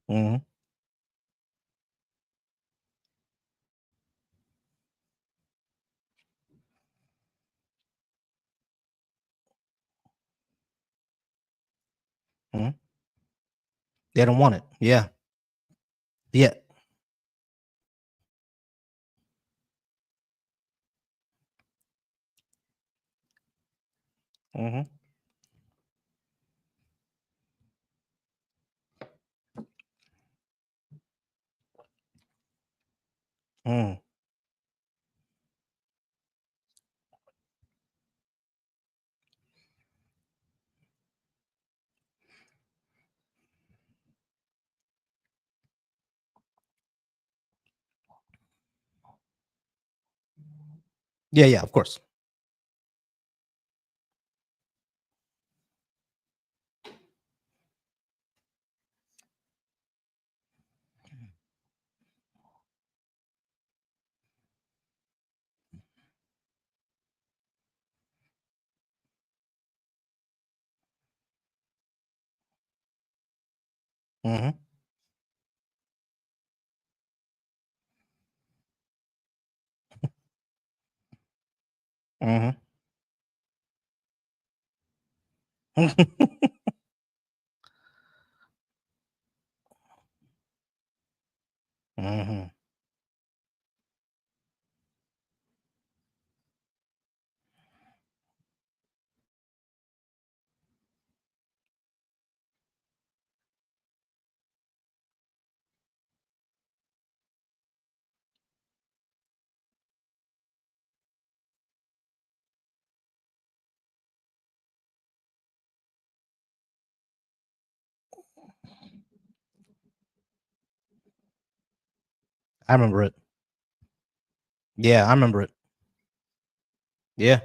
Mhm. Mhm. They don't want it. Yeah. Yeah. Mhm. Yeah, of course. Mhm. Mhm. Mhm. I remember it. Yeah, I remember it. Yeah.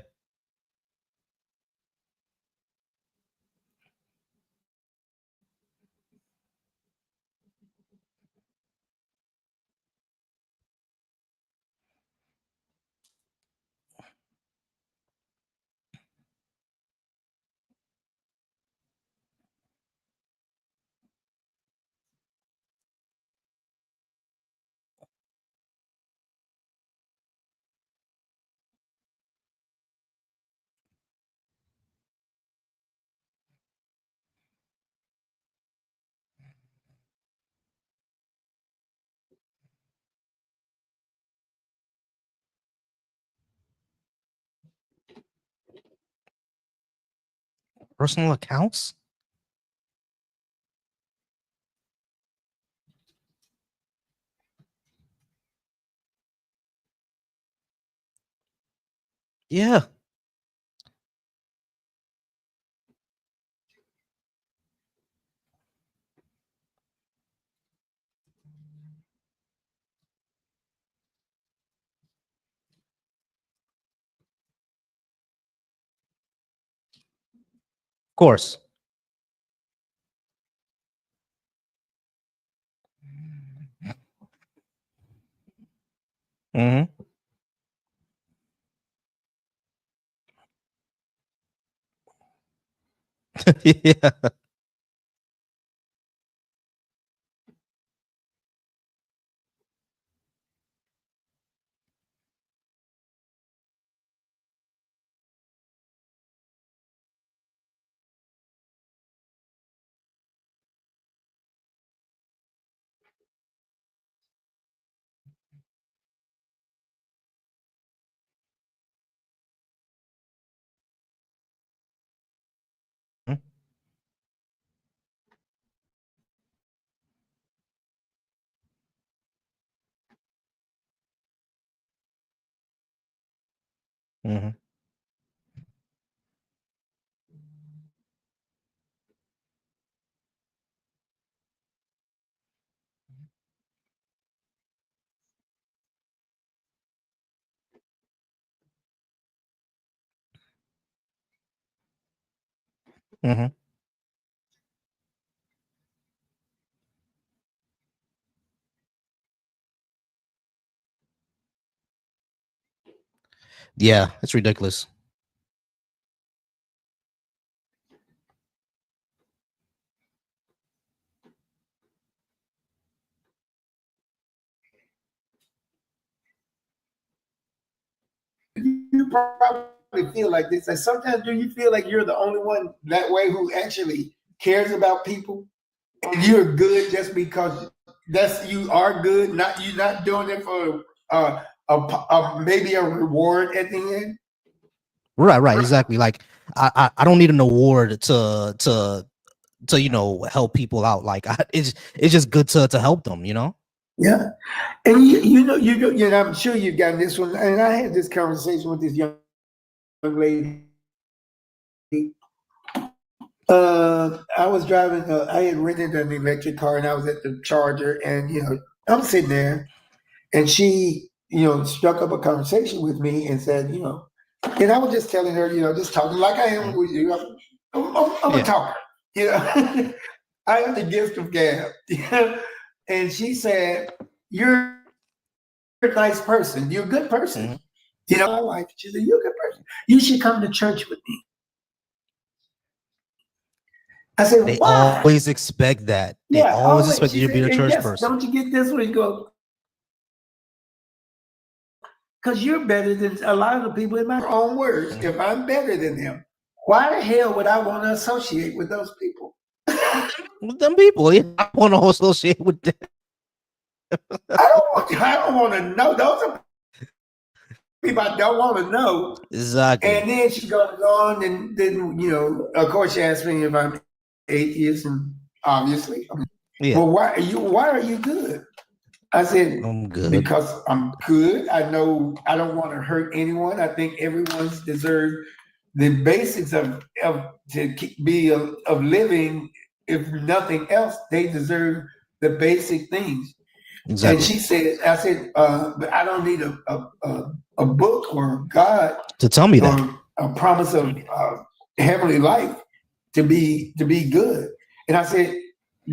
Personal accounts? Yeah. Of course. Mhm. Yeah. Mhm. Mhm. Mhm. Yeah, it's ridiculous. You probably feel like this. Like sometimes, do you feel like you're the only one that way who actually cares about people, and you're good just because that's you are good? Not you not doing it for maybe a reward at the end. Right, exactly. Like I don't need an award to help people out. Like it's just good to help them. Yeah, and you know, I'm sure you've gotten this one. And I had this conversation with this young lady. I was driving. I had rented an electric car, and I was at the charger, and I'm sitting there, and she struck up a conversation with me and said, and I was just telling her, just talking like I am with you. I'm a talker, you know. I have the gift of gab. And she said, "You're a nice person. You're a good person. I like it." She said, "You're a good person. You should come to church with me." I said, They "Why?" always expect that. They Yeah, always always. expect She you to be said, a "And church guess, person. don't you get this one?" He goes, "Because you're better than a lot of the people in my own words. If I'm better than them, why the hell would I want to associate with those people?" With them people, yeah, I want to associate with them. I don't want to know. Those are people I don't want to know. Exactly. And then she goes on, and then, of course, she asked me if I'm atheist, and obviously, well, Yeah, why are you good? I said, I'm good. because I'm good. I know I don't want to hurt anyone. I think everyone's deserves the basics of to be of living. If nothing else, they deserve the basic things. And Exactly. she said, I said, but I don't need a book or God To tell me that. or a promise of heavenly life to be good. And I said,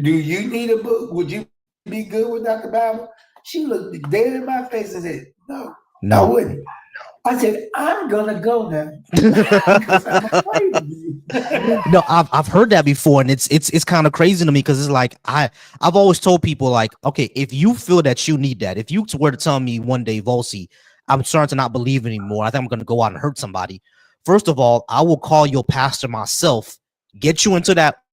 do you need a book? Would you be good without the Bible? She looked dead in my face and said, no, I No. wouldn't. I said, I'm gonna go now because I'm afraid of you. No, I've heard that before, and it's kind of crazy to me because it's like I've always told people like, okay, if you feel that you need that, if you were to tell me one day, Volcy, I'm starting to not believe anymore, I think I'm going to go out and hurt somebody. First of all, I will call your pastor myself, get you into that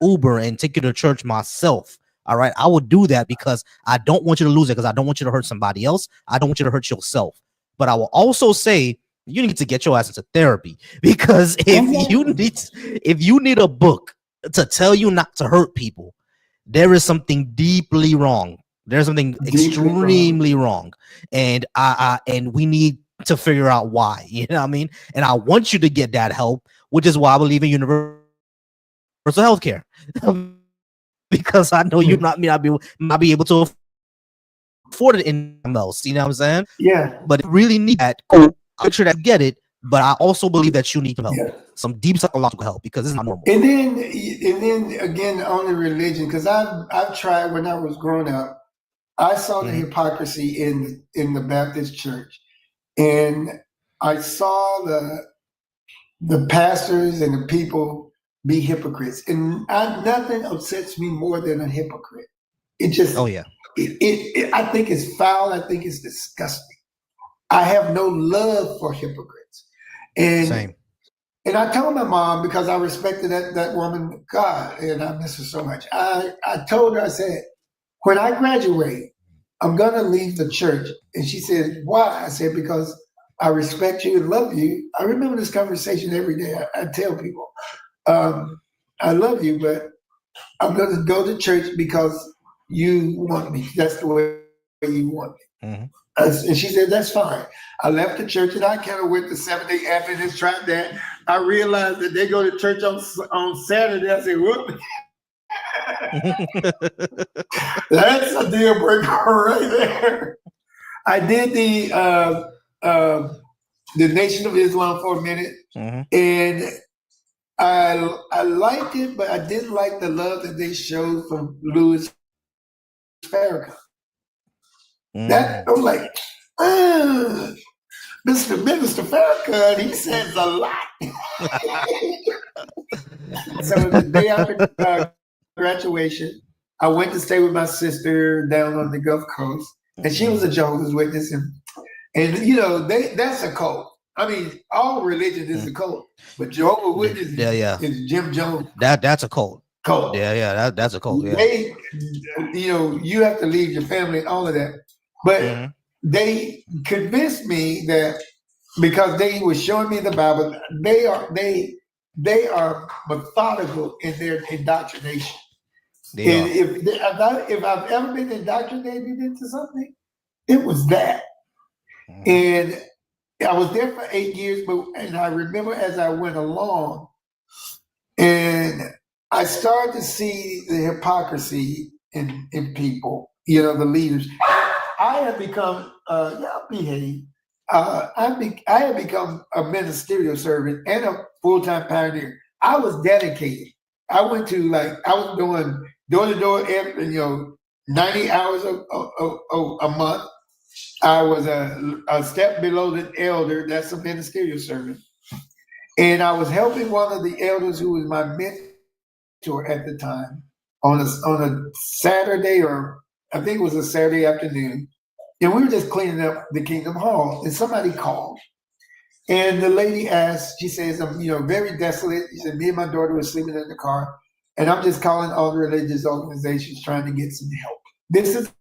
Uber, and take you to church myself. All right, I will do that because I don't want you to lose it, because I don't want you to hurt somebody else. I don't want you to hurt yourself. But I will also say you need to get your ass into therapy, because if you need a book to tell you not to hurt people, there is something deeply wrong. There's something Deeply wrong. extremely wrong, and and we need to figure out why. You know what I mean? And I want you to get that help, which is why I believe in universal health care. Because I know you Hmm. not be able to afford it in time else. You know what I'm saying? But if you really need that, Yeah, cool. I'll make sure that you get it. But I also believe that you need some help, yeah. some deep psychological help, because this is not normal. And then again on the religion, because I've tried when I was growing up. I saw the Mm-hmm. hypocrisy in the Baptist church, and I saw the pastors and the people be hypocrites, and nothing upsets me more than a hypocrite. It just Oh yeah, I think it's foul. I think it's disgusting. I have no love for hypocrites, and same. and I told my mom, because I respected that woman, God, and I miss her so much. I told her, I said, when I graduate, I'm gonna leave the church. And she said, why? I said, because I respect you and love you. I remember this conversation every day. I tell people, I love you, but I'm gonna go to church because you want me. That's the way you want me. Mm-hmm. And she said, that's fine. I left the church and I kind of went to Seventh-day Adventist, tried that. I realized that they go to church on Saturday. I said, whoop, that's a deal breaker right there. I did uh, the Nation of Islam for a minute, Mm-hmm. and I liked it, but I didn't like the love that they showed from Louis Farrakhan. That I was Mm-hmm. like, uh, Mr. Farrakhan, he says a lot. So the day after graduation, I went to stay with my sister down on the Gulf Coast, and she was a Mm-hmm. Jehovah's Witness, and that's a cult. I mean, all religion is a cult, but Jehovah's Witness Yeah, yeah. is Jim Jones That's a cult. cult. Yeah, yeah. That's a cult. Yeah. They, you have to leave your family and all of that, but Mm-hmm. they convinced me that because they were showing me the Bible, they are methodical in their indoctrination. They And are. if I've ever been indoctrinated into something, it was that. Mm-hmm. And I was there for 8 years, and I remember as I went along, and I started to see the hypocrisy in people, the leaders. I have become behave. I have become a ministerial servant and a full-time pioneer. I was dedicated. I went to I was doing door to door, 90 hours a month. I was a step below the elder. That's a ministerial servant. And I was helping one of the elders who was my mentor at the time on a Saturday, or I think it was a Saturday afternoon. And we were just cleaning up the Kingdom Hall, and somebody called. And the lady asked, she says, I'm very desolate. She said, me and my daughter were sleeping in the car, and I'm just calling all the religious organizations trying to get some help. This is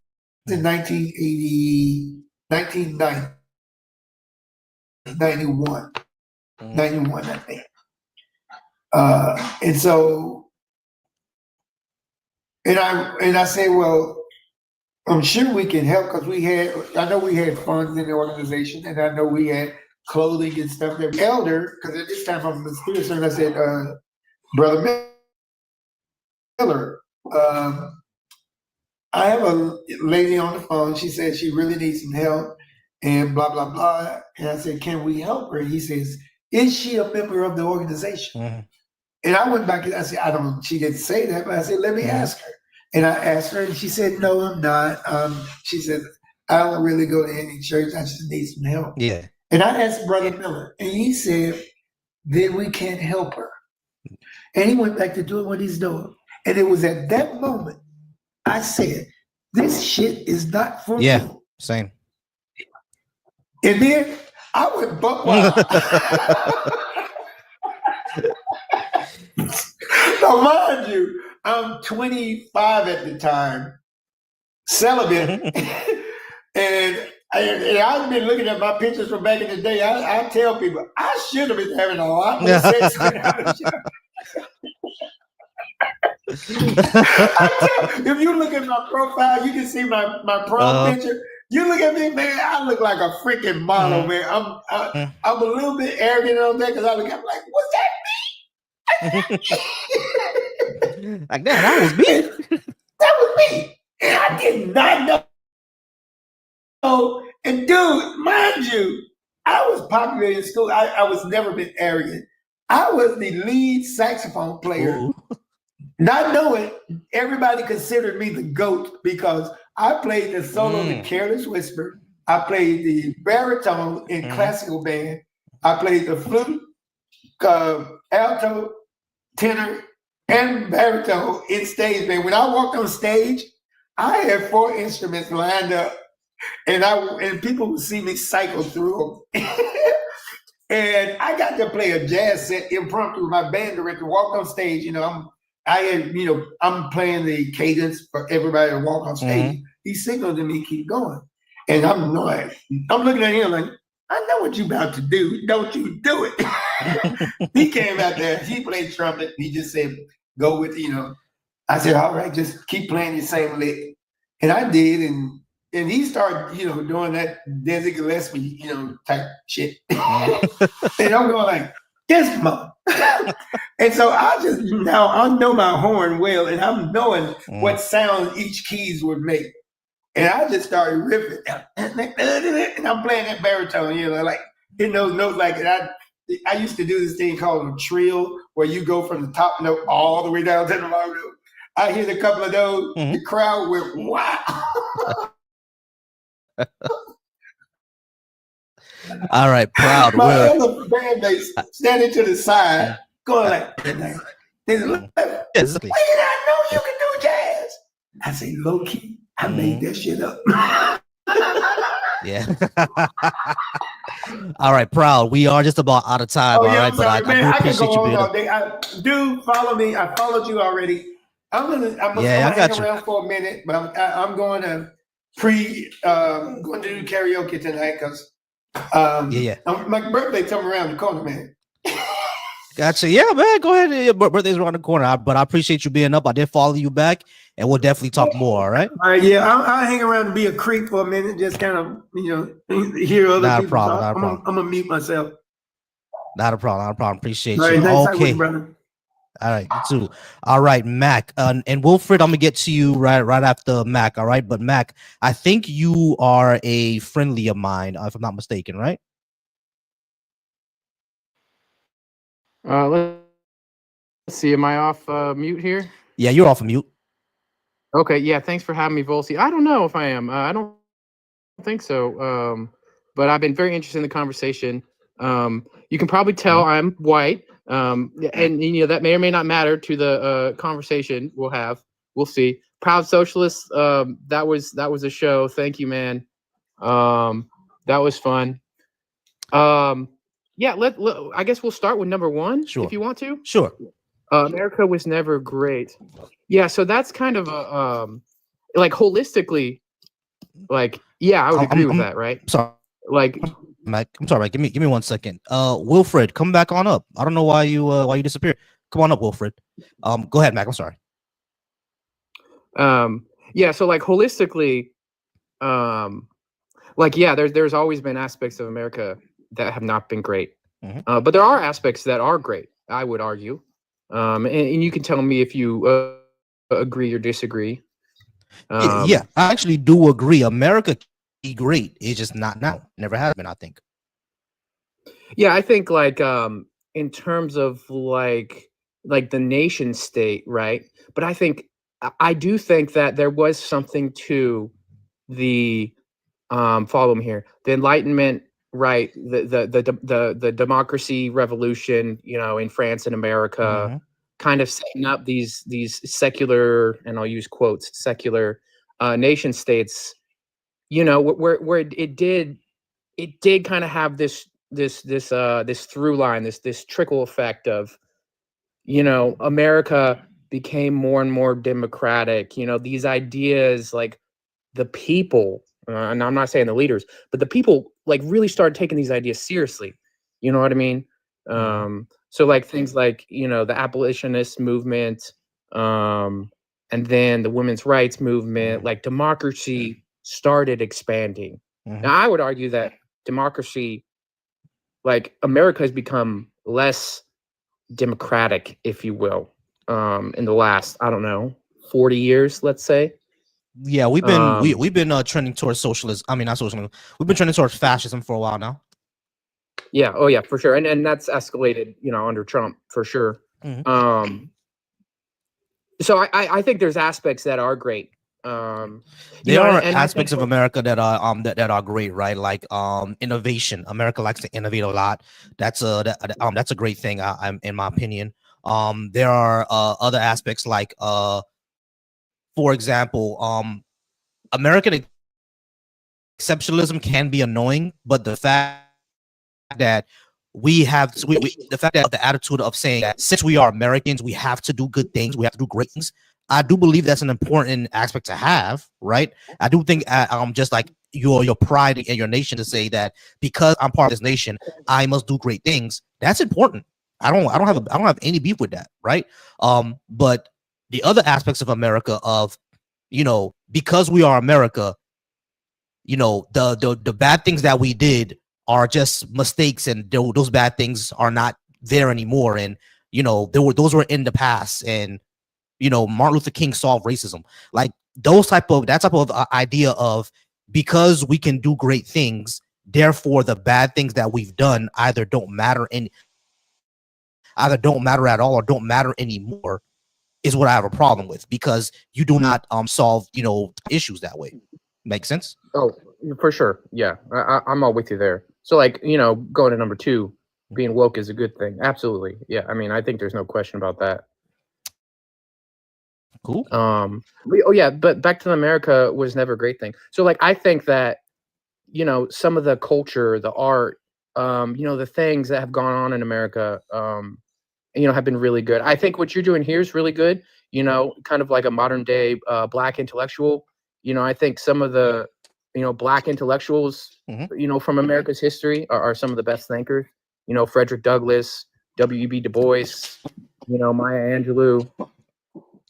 in 1991, I think. And so, and I say, well, I'm sure we can help because I know we had funds in the organization, and I know we had clothing and stuff. The elder, because at this time I'm a student, and I said, Brother Miller, I have a lady on the phone. She says she really needs some help and blah, blah, blah. And I said, can we help her? He says, is she a member of the organization? Mm-hmm. And I went back and I said, she didn't say that, but I said, let me ask her. And I asked her, and she said, no, I'm not. She said, I don't really go to any church. I just need some help. Yeah. And I asked Brother Miller, and he said, then we can't help her. And he went back to doing what he's doing. And it was at that moment I said, this shit is not for me. Yeah, same. And then I went buck wild. Now, mind you, I'm 25 at the time, celibate. And I've been looking at my pictures from back in the day. I tell people, I should have been having a lot more sex when I was young. If you look at my profile, you can see my prom picture. You look at me, man, I look like a freaking model, man. I'm a little bit arrogant on that because I'm like, what's that mean? Like that was me. That was me. And I did not know. And dude, mind you, I was popular in school. I was never been arrogant. I was the lead saxophone player. Ooh. Not knowing, everybody considered me the GOAT because I played the solo, the Careless Whisper. I played the baritone in classical band. I played the flute, alto, tenor, and baritone in stage band. When I walked on stage, I had 4 instruments lined up, and people would see me cycle through them. And I got to play a jazz set impromptu. My band director walked on stage. I'm playing the cadence for everybody to walk on stage. He signaled to me, keep going. And I'm looking at him like, I know what you about to do. Don't you do it. He came out there. He played trumpet. He just said, go with, I said, all right, just keep playing your same lick. And I did. And he started, doing that Dizzy Gillespie, type shit. And I'm going like, this mother. And so I know my horn well, and I'm knowing what sound each keys would make. And I just started riffing. And I'm playing that baritone, like hitting those notes like I used to do this thing called a trill, where you go from the top note all the way down to the bottom note. I hit a couple of those, the crowd went, wow. All right, proud. My other bandmates standing to the side, going like, "Why did I know you can do jazz?" I say, low key, I made that shit up. Yeah. All right, proud. We are just about out of time. All right, but I do appreciate you being up. Do follow me. I followed you already. I'm gonna hang around for a minute, but I'm going to going to do karaoke tonight because my birthday's coming around the corner, man. Gotcha. Yeah, man. Go ahead. Your birthday's around the corner. But I appreciate you being up. I did follow you back, and we'll definitely talk more. All right. All right. Yeah, I'll hang around and be a creep for a minute, just kind of hear other people talk. I'm gonna mute myself. Not a problem. Appreciate you. All right, nice talking with you, brother. All right, you too. All right, Mac, and Wilfred, I'm gonna get to you right after Mac. All right, but Mac, I think you are a friendly of mine, if I'm not mistaken, right? Let's see. Am I off mute here? Yeah, you're off of mute. Okay. Yeah. Thanks for having me, Volcy. I don't know if I am. I don't think so. But I've been very interested in the conversation. You can probably tell Mhm. I'm white. And that may or may not matter to the conversation we'll have. We'll see. Proud Socialist. That was a show. Thank you, man. That was fun. Um, yeah. I guess we'll start with number one if Sure, you want to. sure. America was never great. Yeah, so that's kind of a like holistically, like yeah, I would agree with I'm that, right? sorry, Like Mac. I'm sorry, Mac. Give me 1 second. Wilfred, come back on up. I don't know why you disappeared. Come on up, Wilfred. Go ahead, Mac. I'm sorry. yeah, so like holistically, um like yeah, there's always been aspects of America that have not been great. Mhm. But there are aspects that are great, I would argue. And you can tell me if you agree or disagree. Yeah, Um I actually do agree. America can be great. It's just not now. Never has been, I think. Yeah, I think like in terms of like the nation state, right? But I think I do think that there was something to the follow me here. The Enlightenment, right? The democracy revolution, in France and America, Hmm. kind of setting up these secular, and I'll use quotes, secular nation states, where it did kind of have this through line, this trickle effect of, America became more and more democratic. These ideas, like the people, and I'm not saying the leaders, but the people like really started taking these ideas seriously. You know what I mean? Hmm. So like things like, the abolitionist movement, and then the women's rights movement, like democracy started expanding. Hmm. Now I would argue that democracy, like America, has become less democratic, if you will, in the last, I don't know, 40 years, let's say. Yeah, we've been we Um, we've been trending towards socialism. I mean, not socialism. We've been trending towards fascism for a while now. yeah, oh yeah, for sure. And that's escalated, under Trump for sure. Hmm. Um, so I think there's aspects that are great. Um, There and, are and I think aspects of America that are great, right? Like innovation. America likes to innovate a lot. That's a great thing. I'm in my opinion. There are other aspects like for example, American exceptionalism can be annoying, but the fact that the fact that the attitude of saying that since we are Americans, we have to do good things, we have to do great things. I do believe that's an important aspect to have, right? I do think just like your pride in your nation to say that because I'm part of this nation, I must do great things. That's important. I don't have any beef with that, right? But the other aspects of America of because we are America, the bad things that we did are just mistakes, and those bad things are not there anymore. And those were in the past. And Martin Luther King solved racism. Like that type of idea of, because we can do great things, therefore the bad things that we've done either don't matter at all or don't matter anymore, is what I have a problem with, because you do not solve issues that way. Make sense? oh, for sure, yeah, I'm all with you there. So like, going to number two, being woke is a good thing. Absolutely, yeah. I mean, I think there's no question about that. Cool. Oh yeah, but back to America was never a great thing. So like, I think that some of the culture, the art, the things that have gone on in America, have been really good. I think what you're doing here is really good. Kind of like a modern day black intellectual. I think some of the black intellectuals, Hmm. from America's history are some of the best thinkers. Frederick Douglass, W.E.B. Du Bois, Maya Angelou.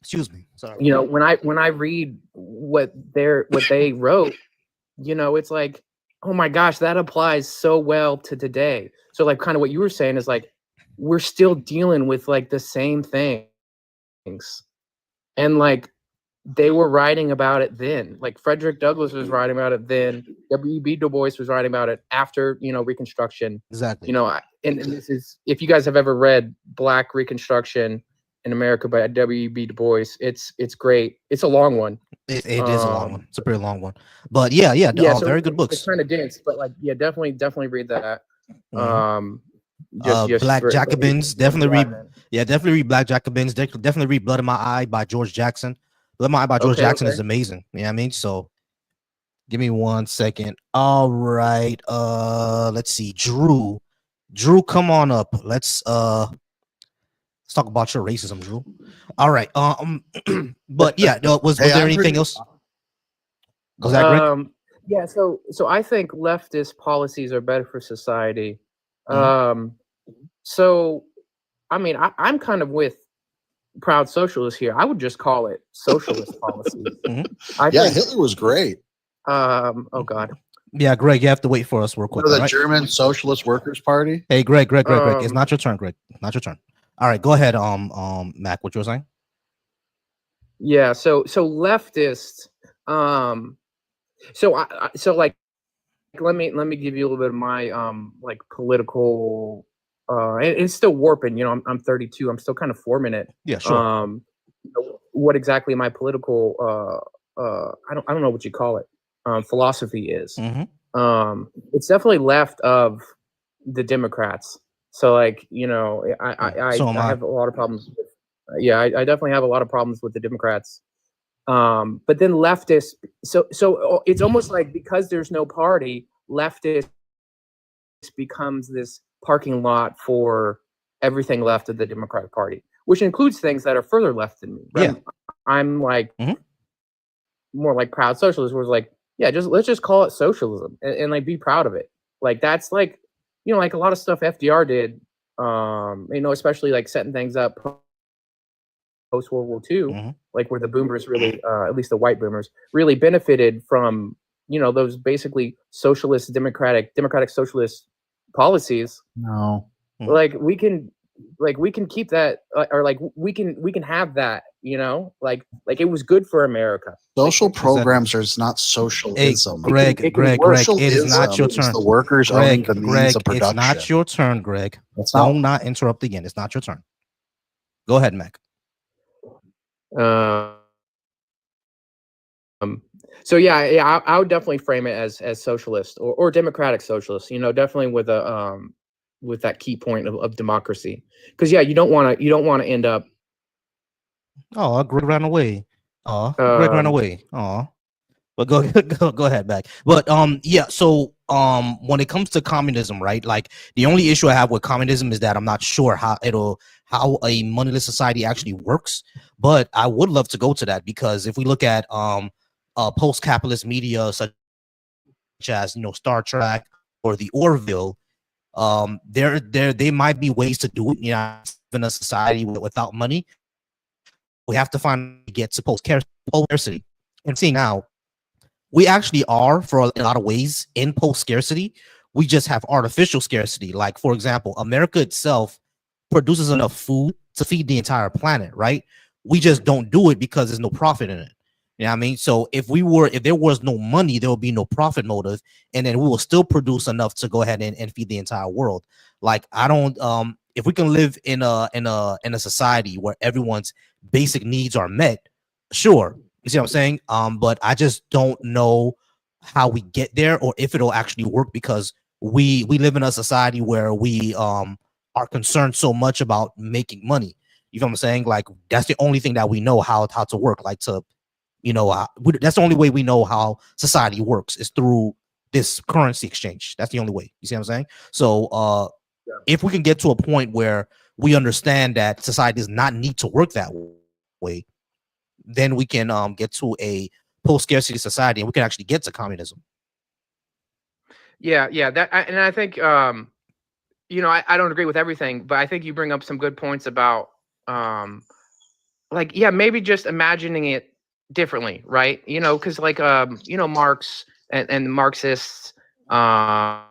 Excuse me. Sorry. When I read what they wrote, it's like, oh my gosh, that applies so well to today. So like kind of what you were saying is like, we're still dealing with like the same things, and like they were writing about it then. Like Frederick Douglass was writing about it then. W.E.B. Du Bois was writing about it after, Reconstruction. Exactly. And this is, if you guys have ever read Black Reconstruction in America by W.E.B. Du Bois, it's great. It's a long one. It is a long one. It's a pretty long one. But yeah, So very good it's books. kind of dense, but like, yeah, definitely read that. Mhm. Just Black for Jacobins, definitely read. Yeah, definitely read Black Jacobins. Definitely read Blood in My Eye by George Jackson. Blood in My Eye by George Jackson is amazing. You know what I mean? So give me 1 second. All right. Let's see. Drew, come on up. Let's talk about your racism, Drew. All right. But yeah, was there anything else? Was that Greg? Yeah, so I think leftist policies are better for society. So I mean, I'm kind of with proud socialist here. I would just call it socialist policies. Yeah, think, Hitler was great. Oh God. Yeah, Greg, you have to wait for us real quick. The right? German Socialist Workers Party. Hey, Greg. It's not your turn, Greg. Not your turn. All right, go ahead. Mac, what you were saying? Yeah. So leftist. So like, let me give you a little bit of my like political. It's still warping. I'm 32. I'm still kind of forming it. Yeah, sure. What exactly my political I don't know what you call it. Philosophy is. It's definitely left of the Democrats. So like, I have a lot of problems with, I definitely have a lot of problems with the Democrats. But then leftists, so it's almost like, because there's no party, leftist becomes this parking lot for everything left of the Democratic Party, which includes things that are further left than me. Right? Yeah. I'm like more like proud socialist, where it's like, yeah, let's just call it socialism and like be proud of it. Like that's like, like a lot of stuff FDR did, especially like setting things up post World War II, like where the boomers really, at least the white boomers, really benefited from, those basically socialist, democratic socialist policies. No, like we can keep that, or like we can have that, like it was good for America. Social programs are not socialism. Hey, Greg, it is not your turn. The workers owning the means of production. It's not your turn, Greg. Don't not interrupt again. It's not your turn. Go ahead, Mac. So yeah, I would definitely frame it as socialist or democratic socialist. Definitely with a with that key point of democracy, because yeah, you don't want to end up. Oh, Greg ran away. Greg ran away. But go ahead, Mac. But yeah. So when it comes to communism, right? Like the only issue I have with communism is that I'm not sure how a moneyless society actually works. But I would love to go to that, because if we look at post-capitalist media such as Star Trek or the Orville, there might be ways to do it. In a society without money, we have to find a way to get to post-scarcity. And seeing now, we actually are, for a lot of ways, in post-scarcity. We just have artificial scarcity. Like, for example, America itself produces enough food to feed the entire planet, right? We just don't do it because there's no profit in it. You know what I mean? So if there was no money, there would be no profit motive, and then we will still produce enough to go ahead and feed the entire world. Like, I don't if we can live in a society where everyone's basic needs are met, sure. You see what I'm saying? But I just don't know how we get there, or if it'll actually work, because we live in a society where we are concerned so much about making money. You know what I'm saying? Like, that's the only thing that we know how to work. Like, to that's the only way we know how society works, is through this currency exchange. That's the only way. You see what I'm saying? So if we can get to a point where we understand that society does not need to work that way, then we can get to a post-scarcity society, and we can actually get to communism. Yeah, and I think I don't agree with everything, but I think you bring up some good points about like, yeah, maybe just imagining it differently, right? Because like Marx and Marxists, the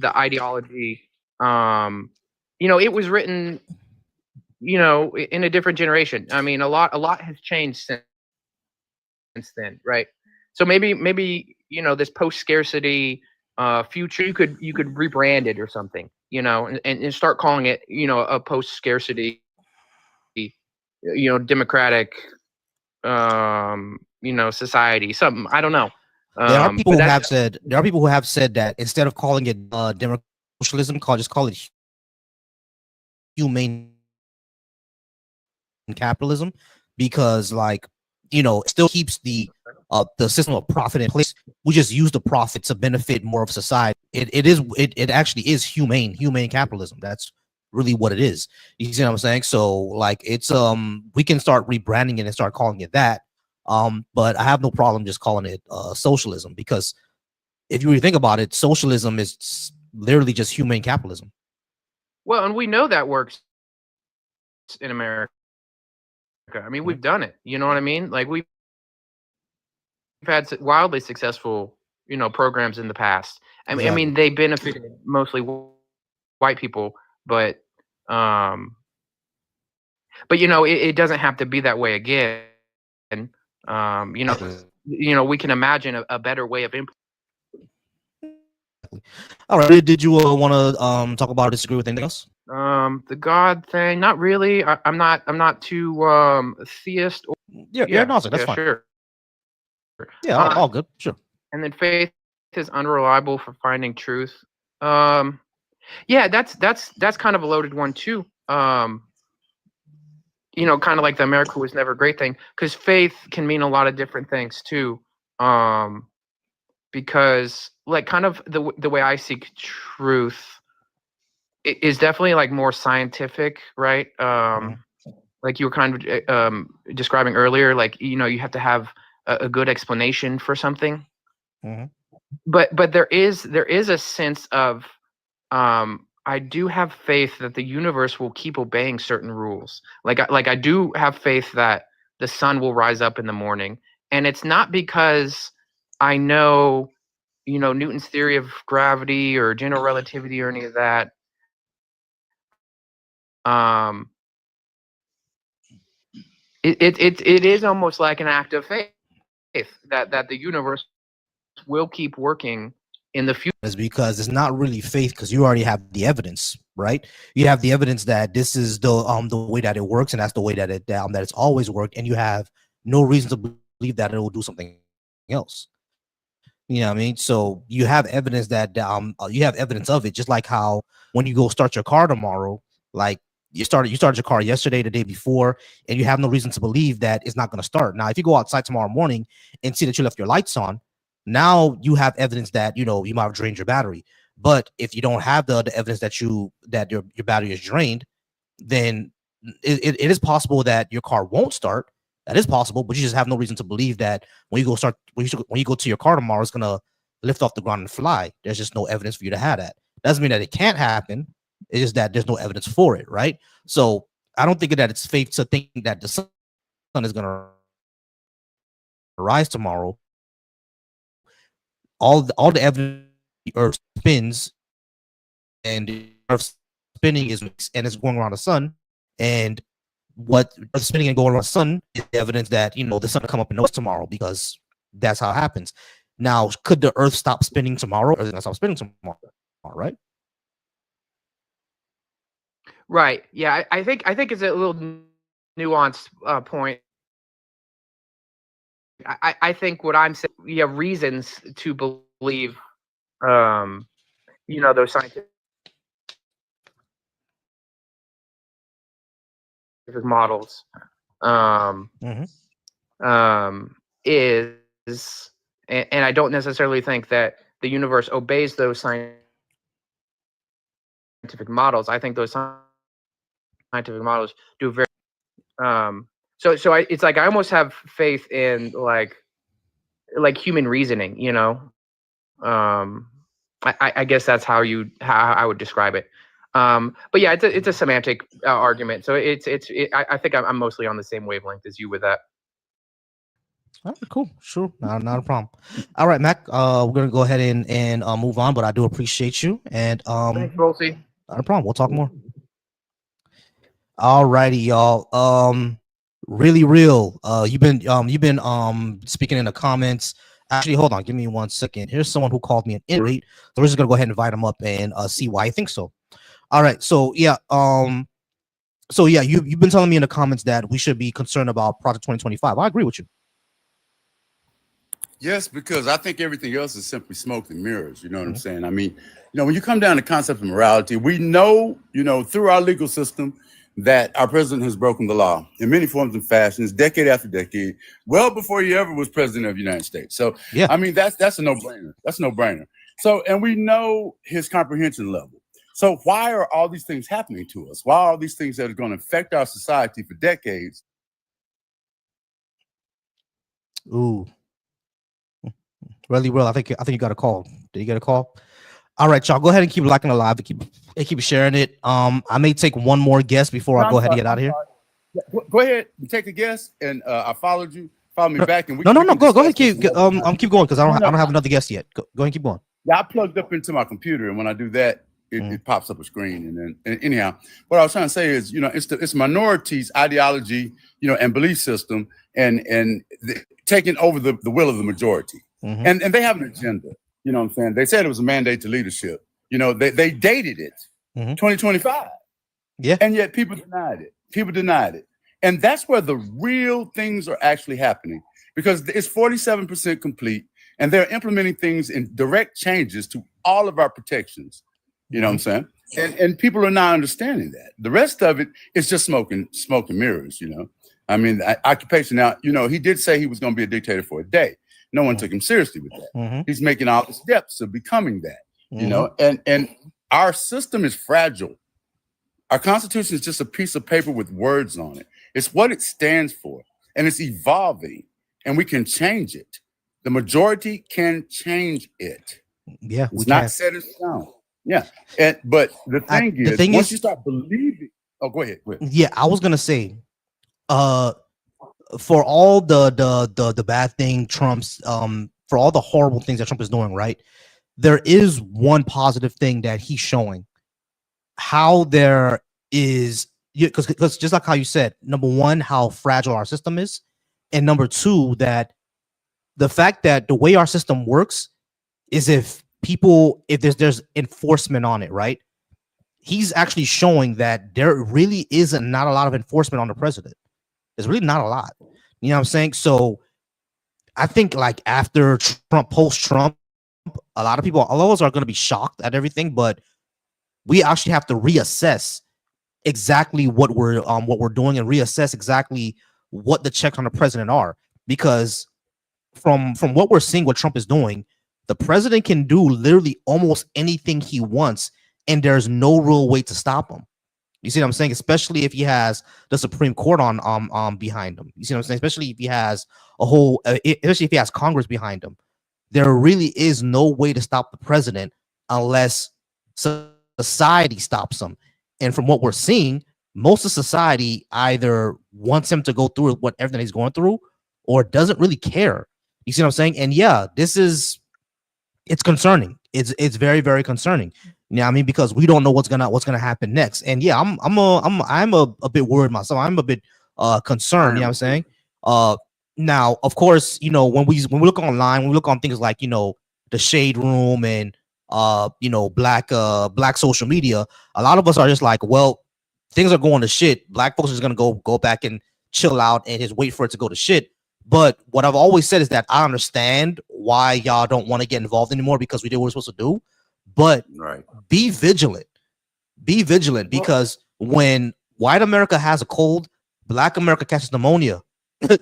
ideology It was written, in a different generation. I mean, a lot has changed since then, right? So maybe this post scarcity future, you could rebrand it or something, and start calling it, a post scarcity, democratic, society, something. I don't know. There are people But who have said that instead of calling it democratic socialism, just call it humane capitalism, because it still keeps the system of profit in place. We just use the profit to benefit more of society. It actually is humane capitalism. That's really what it is. You see what I'm saying? So it's we can start rebranding it and start calling it that. But I have no problem just calling it socialism, because if you really think about it, socialism is literally just humane capitalism. Well, and we know that works in America. I mean, we've done it. You know what I mean? Like, we've had wildly successful, programs in the past. I mean, they benefited mostly white people, but it doesn't have to be that way again. We can imagine a better way of implementing. All right. Did you want to talk about or disagree with anything else? The God thing, not really. I'm not too theist. Yeah, no, that's fine. Sure. Yeah, all good. Sure. And then faith is unreliable for finding truth. Yeah, that's kind of a loaded one too. Kind of like the America was never a great thing, because faith can mean a lot of different things too. Because kind of the way I seek truth is definitely more scientific, right? Like you were kind of describing earlier, you have to have a good explanation for something. But there is a sense of I do have faith that the universe will keep obeying certain rules. I do have faith that the sun will rise up in the morning, and it's not because I know, Newton's theory of gravity or general relativity or any of that. It is almost like an act of faith that the universe will keep working in the future. Is because it's not really faith, because you already have the evidence, right? You have the evidence that this is the way that it works, and that's the way that that it's always worked, and you have no reason to believe that it will do something else. You know what I mean? So you have evidence that you have evidence of it, just like how when you go start your car tomorrow, like you started your car yesterday, the day before, and you have no reason to believe that it's not going to start. Now, if you go outside tomorrow morning and see that you left your lights on, now you have evidence that you might have drained your battery. But if you don't have the evidence that your battery is drained, then it is possible that your car won't start. That is possible, but you just have no reason to believe that when you go to your car tomorrow, it's gonna lift off the ground and fly. There's just no evidence for you to have that. Doesn't mean that it can't happen. It's just that there's no evidence for it, right? So I don't think that it's safe to think that the sun is gonna rise tomorrow. All the evidence, the Earth spins, and the Earth spinning is it's going around the sun, and what Earth spinning and going around the sun is evidence that the sun will come up and notice tomorrow, because that's how it happens. Now, could the Earth stop spinning tomorrow? Or is it gonna stop spinning tomorrow? Right? Right. Yeah, I think it's a little nuanced point. I think what I'm saying, we have reasons to believe, those scientific models, is, and I don't necessarily think that the universe obeys those scientific models. I think those scientific models do very. So it's like I almost have faith in like human reasoning. I guess that's how I would describe it. But yeah, it's a semantic argument. So I think I'm mostly on the same wavelength as you with that. All right, cool, sure, not a problem. All right, Mac. We're gonna go ahead and move on, but I do appreciate you. And Thanks, Volcy. Not a problem. We'll talk more. All righty, y'all. Really real. You've been speaking in the comments. Actually, hold on, give me 1 second. Here's someone who called me an idiot. So we're just gonna go ahead and invite him up and see why I think so. All right, so yeah, you've been telling me in the comments that we should be concerned about Project 2025. I agree with you. Yes, because I think everything else is simply smoke and mirrors. You know what I'm saying? I mean, when you come down to concept of morality, we know, through our legal system that our president has broken the law in many forms and fashions, decade after decade, well before he ever was president of the United States. So, yeah, I mean, that's a no-brainer. That's a no-brainer. So, and we know his comprehension level. So why are all these things happening to us? Why are all these things that are going to affect our society for decades? Ooh. Really, I think you got a call. Did you get a call? All right, y'all. Go ahead and keep liking the live and keep sharing it. I may take one more guess before I go ahead and get out of here. Go ahead and take a guess, and I followed you. Follow me back, and we no. Go ahead. Keep going because I don't have another guess yet. Go ahead and keep going. Yeah, I plugged up into my computer, and when I do that, it pops up a screen. And then anyhow, what I was trying to say is, it's minorities' ideology, and belief system, and taking over the will of the majority. And they have an agenda. You know what I'm saying? They said it was a mandate to leadership. They dated it 2025. Yeah. And yet people denied it. And that's where the real things are actually happening, because it's 47% complete, and they're implementing things in direct changes to all of our protections. You know what I'm saying? And people are not understanding that. The rest of it is just smoke and mirrors, I mean, occupation. Now, he did say he was going to be a dictator for a day. No one took him seriously with that. He's making all the steps of becoming that, and our system is fragile. Our Constitution is just a piece of paper with words on it. It's what it stands for, and it's evolving, and we can change it. The majority can change it. Yeah, it's not set in stone. Yeah, but the thing is, once you start believing, go ahead. Yeah, I was gonna say, for all the bad thing Trump's for all the horrible things that Trump is doing, right? There is one positive thing that he's showing. How there is, because just like how you said, number one, how fragile our system is, and number two, that the fact that the way our system works is if there's enforcement on it, right? He's actually showing that there really isn't not a lot of enforcement on the president. There's really not a lot. You know what I'm saying? So I think like after Trump, post-Trump, a lot of us are going to be shocked at everything, but we actually have to reassess exactly what we're doing and reassess exactly what the checks on the president are, because from what we're seeing, what Trump is doing, the president can do literally almost anything he wants, and there's no real way to stop him. You see what I'm saying? Especially if he has the Supreme Court on behind him. You see what I'm saying? Especially if he has especially if he has Congress behind him. There really is no way to stop the president unless society stops him. And from what we're seeing, most of society either wants him to go through what everything he's going through, or doesn't really care. You see what I'm saying? And yeah, it's concerning. It's very, very concerning. You know what I mean? Because we don't know what's gonna happen next. And yeah, I'm a bit worried myself. I'm a bit concerned. You know what I'm saying? Now, of course, when we look online, when we look on things like the Shade Room and black social media, a lot of us are just like, well, things are going to shit. Black folks are just gonna go back and chill out and just wait for it to go to shit. But what I've always said is that I understand why y'all don't want to get involved anymore, because we did what we're supposed to do. But be vigilant. Be vigilant, because when white America has a cold, Black America catches pneumonia.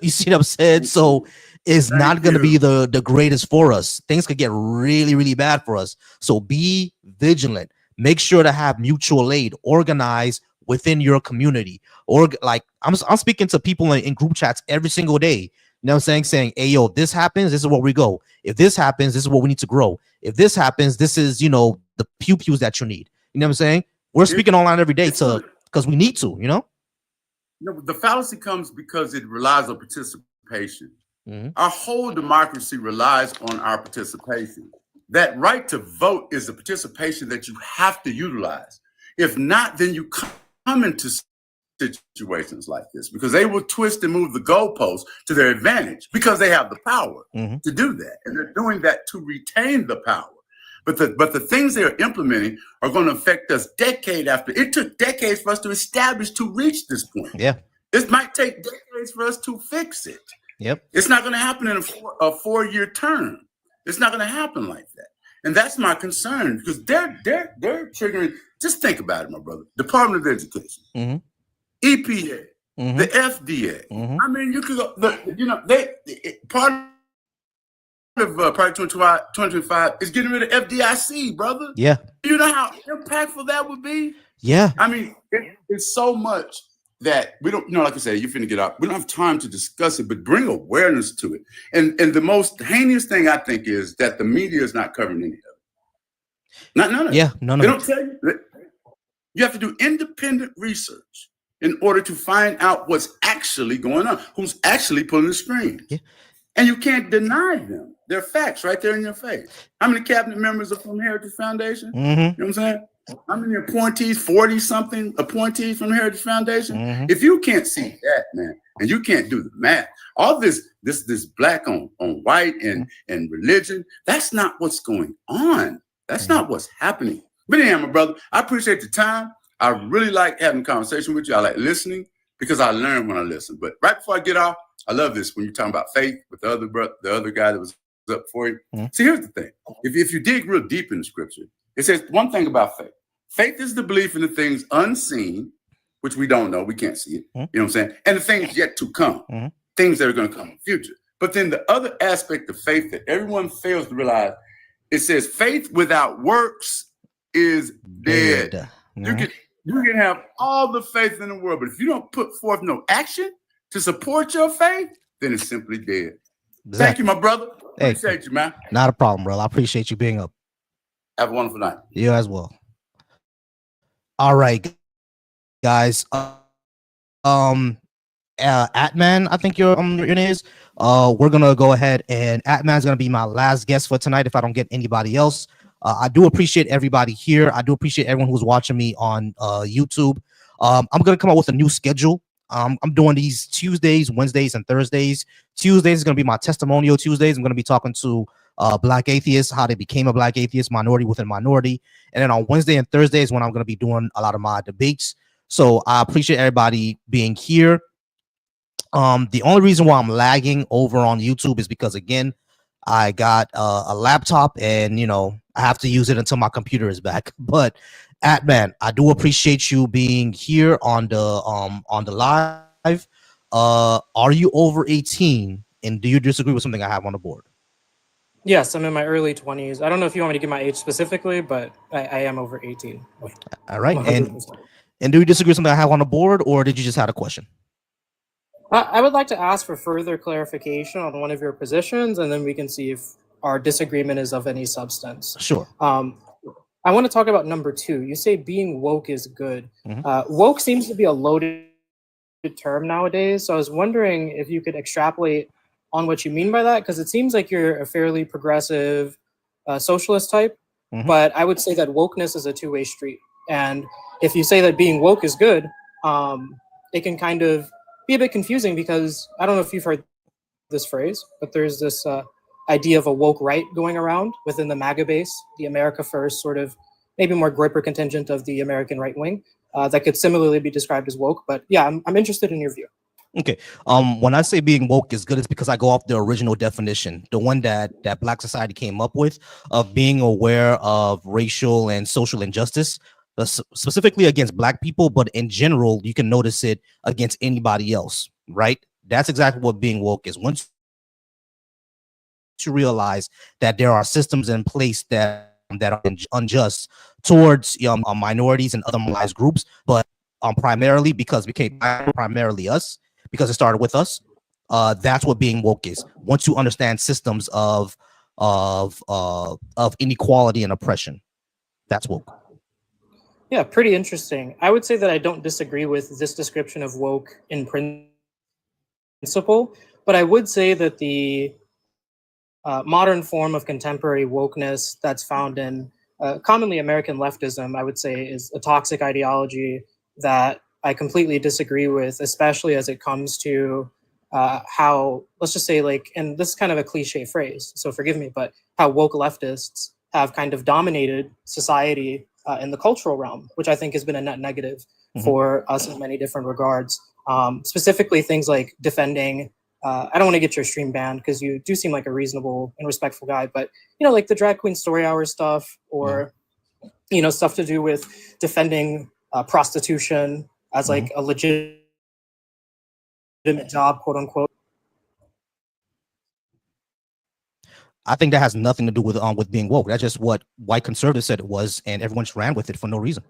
You see what I'm saying? So it's not going to be the greatest for us. Things could get really, really bad for us. So be vigilant. Make sure to have mutual aid. Organize within your community. Or like I'm speaking to people in group chats every single day. You know what I'm saying, hey, yo, this happens, this is where we go. If this happens, this is what we need to grow. If this happens, this is, the pew-pews that you need. You know what I'm saying? We're speaking online every day because we need to, the fallacy comes because it relies on participation. Our whole democracy relies on our participation. That right to vote is a participation that you have to utilize. If not, then you come into situations like this because they will twist and move the goalposts to their advantage because they have the power to do that, and they're doing that to retain the power. But the things they're implementing are going to affect us decade after. It took decades for us to establish to reach this point. Yeah, it might take decades for us to fix it. Yep, it's not going to happen in a 4-year term. It's not going to happen like that, and that's my concern because they're triggering. Just think about it, my brother. Department of Education. EPA, the FDA. I mean, you could go. Part of Project 2025 is getting rid of FDIC, brother. Yeah. You know how impactful that would be? Yeah. I mean, it's so much that we don't, like I said, you're finna get out. We don't have time to discuss it, but bring awareness to it. And the most heinous thing I think is that the media is not covering any of it. None of it. Yeah, none of it. They don't tell you. You have to do independent research in order to find out what's actually going on, who's actually pulling the strings. Yeah. And you can't deny them. They're facts right there in your face. How many cabinet members are from Heritage Foundation? You know what I'm saying? How many appointees, 40-something appointees from Heritage Foundation? If you can't see that, man, and you can't do the math, all this black on white and religion, that's not what's going on. That's not what's happening. But anyhow, my brother, I appreciate the time. I really like having a conversation with you. I like listening because I learn when I listen. But right before I get off, I love this when you're talking about faith with the other guy that was up for you. See, here's the thing. If you dig real deep in the scripture, it says one thing about faith. Faith is the belief in the things unseen, which we don't know. We can't see it. You know what I'm saying? And the things yet to come, things that are going to come in the future. But then the other aspect of faith that everyone fails to realize, it says faith without works is dead. You can have all the faith in the world, but if you don't put forth no action to support your faith, then it's simply dead. Exactly. Thank you, my brother. Appreciate you, man. Not a problem, bro. I appreciate you being up. Have a wonderful night. You as well. All right, guys. Atman, I think your name is. We're gonna go ahead and Atman's gonna be my last guest for tonight if I don't get anybody else. I do appreciate everybody here. I do appreciate everyone who's watching me on YouTube. I'm gonna come up with a new schedule. I'm doing these Tuesdays, Wednesdays, and Thursdays. Tuesdays is gonna be my testimonial Tuesdays. I'm gonna be talking to Black atheists, how they became a Black atheist, minority within minority. And then on Wednesday and Thursdays when I'm gonna be doing a lot of my debates. So I appreciate everybody being here. The only reason why I'm lagging over on YouTube is because, again, I got a laptop and, I have to use it until my computer is back. But Atman, I do appreciate you being here on the live. Are you over 18? And do you disagree with something I have on the board? Yes, I'm in my early 20s. I don't know if you want me to give my age specifically, but I am over 18. All right. And do you disagree with something I have on the board, or did you just have a question? I would like to ask for further clarification on one of your positions, and then we can see if our disagreement is of any substance. Sure. I want to talk about number 2. You say being woke is good. Woke seems to be a loaded term nowadays, so I was wondering if you could extrapolate on what you mean by that, because it seems like you're a fairly progressive socialist type, but I would say that wokeness is a two-way street. And if you say that being woke is good, it can kind of be a bit confusing because I don't know if you've heard this phrase, but there's this idea of a woke right going around within the MAGA base, the America First sort of maybe more gripper contingent of the American right wing that could similarly be described as woke. But yeah, I'm interested in your view. Okay. When I say being woke is good, it's because I go off the original definition, the one that Black society came up with, of being aware of racial and social injustice, specifically against Black people, but in general, you can notice it against anybody else, right? That's exactly what being woke is. Once you realize that there are systems in place that are unjust towards minorities and other marginalized groups, but primarily because primarily us, because it started with us. That's what being woke is. Once you understand systems of inequality and oppression, that's woke. Yeah, pretty interesting. I would say that I don't disagree with this description of woke in principle, but I would say that the modern form of contemporary wokeness that's found in commonly American leftism, I would say, is a toxic ideology that I completely disagree with, especially as it comes to how, let's just say, like, and this is kind of a cliche phrase, so forgive me, but how woke leftists have kind of dominated society in the cultural realm, which I think has been a net negative for us in many different regards. Specifically, things like defending. I don't want to get your stream banned because you do seem like a reasonable and respectful guy, but like the drag queen story hour stuff, or stuff to do with defending prostitution as like a legitimate job, quote unquote. I think that has nothing to do with being woke. That's just what white conservatives said it was, and everyone just ran with it for no reason.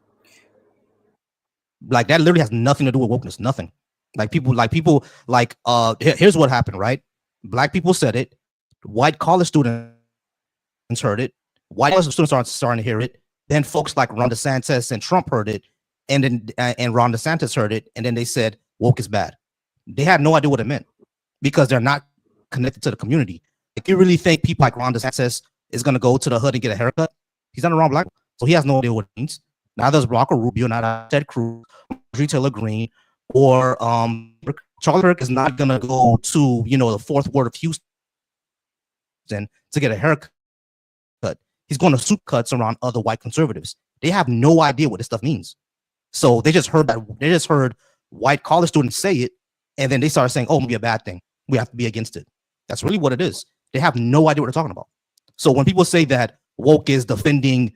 Like that literally has nothing to do with wokeness. Nothing. Here's what happened, right? Black people said it. White college students heard it. White college students are starting to hear it. Then folks like Ron DeSantis and Trump heard it, and then and Ron DeSantis heard it, and then they said woke is bad. They had no idea what it meant because they're not connected to the community. Like, you really think people like Ron DeSantis is going to go to the hood and get a haircut? He's not around black, so he has no idea what it means. Neither does Marco Rubio, neither Ted Cruz, Marjorie Taylor Greene, or Charlie Kirk is not going to go to the fourth ward of Houston to get a haircut. He's going to soup cuts around other white conservatives. They have no idea what this stuff means. So they just heard white college students say it, and then they started saying, "Oh, it must be a bad thing. We have to be against it." That's really what it is. They have no idea what they're talking about. So when people say that woke is defending,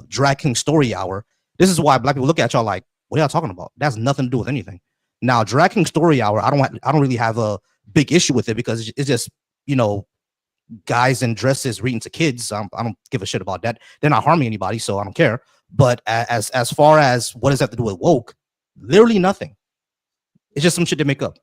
drag king story hour, this is why black people look at y'all like, "What are y'all talking about?" That's nothing to do with anything. Now, drag king story hour, I don't really have a big issue with it because it's just guys in dresses reading to kids. I don't give a shit about that. They're not harming anybody, so I don't care. But as far as what does that have to do with woke, literally nothing. It's just some shit they make up.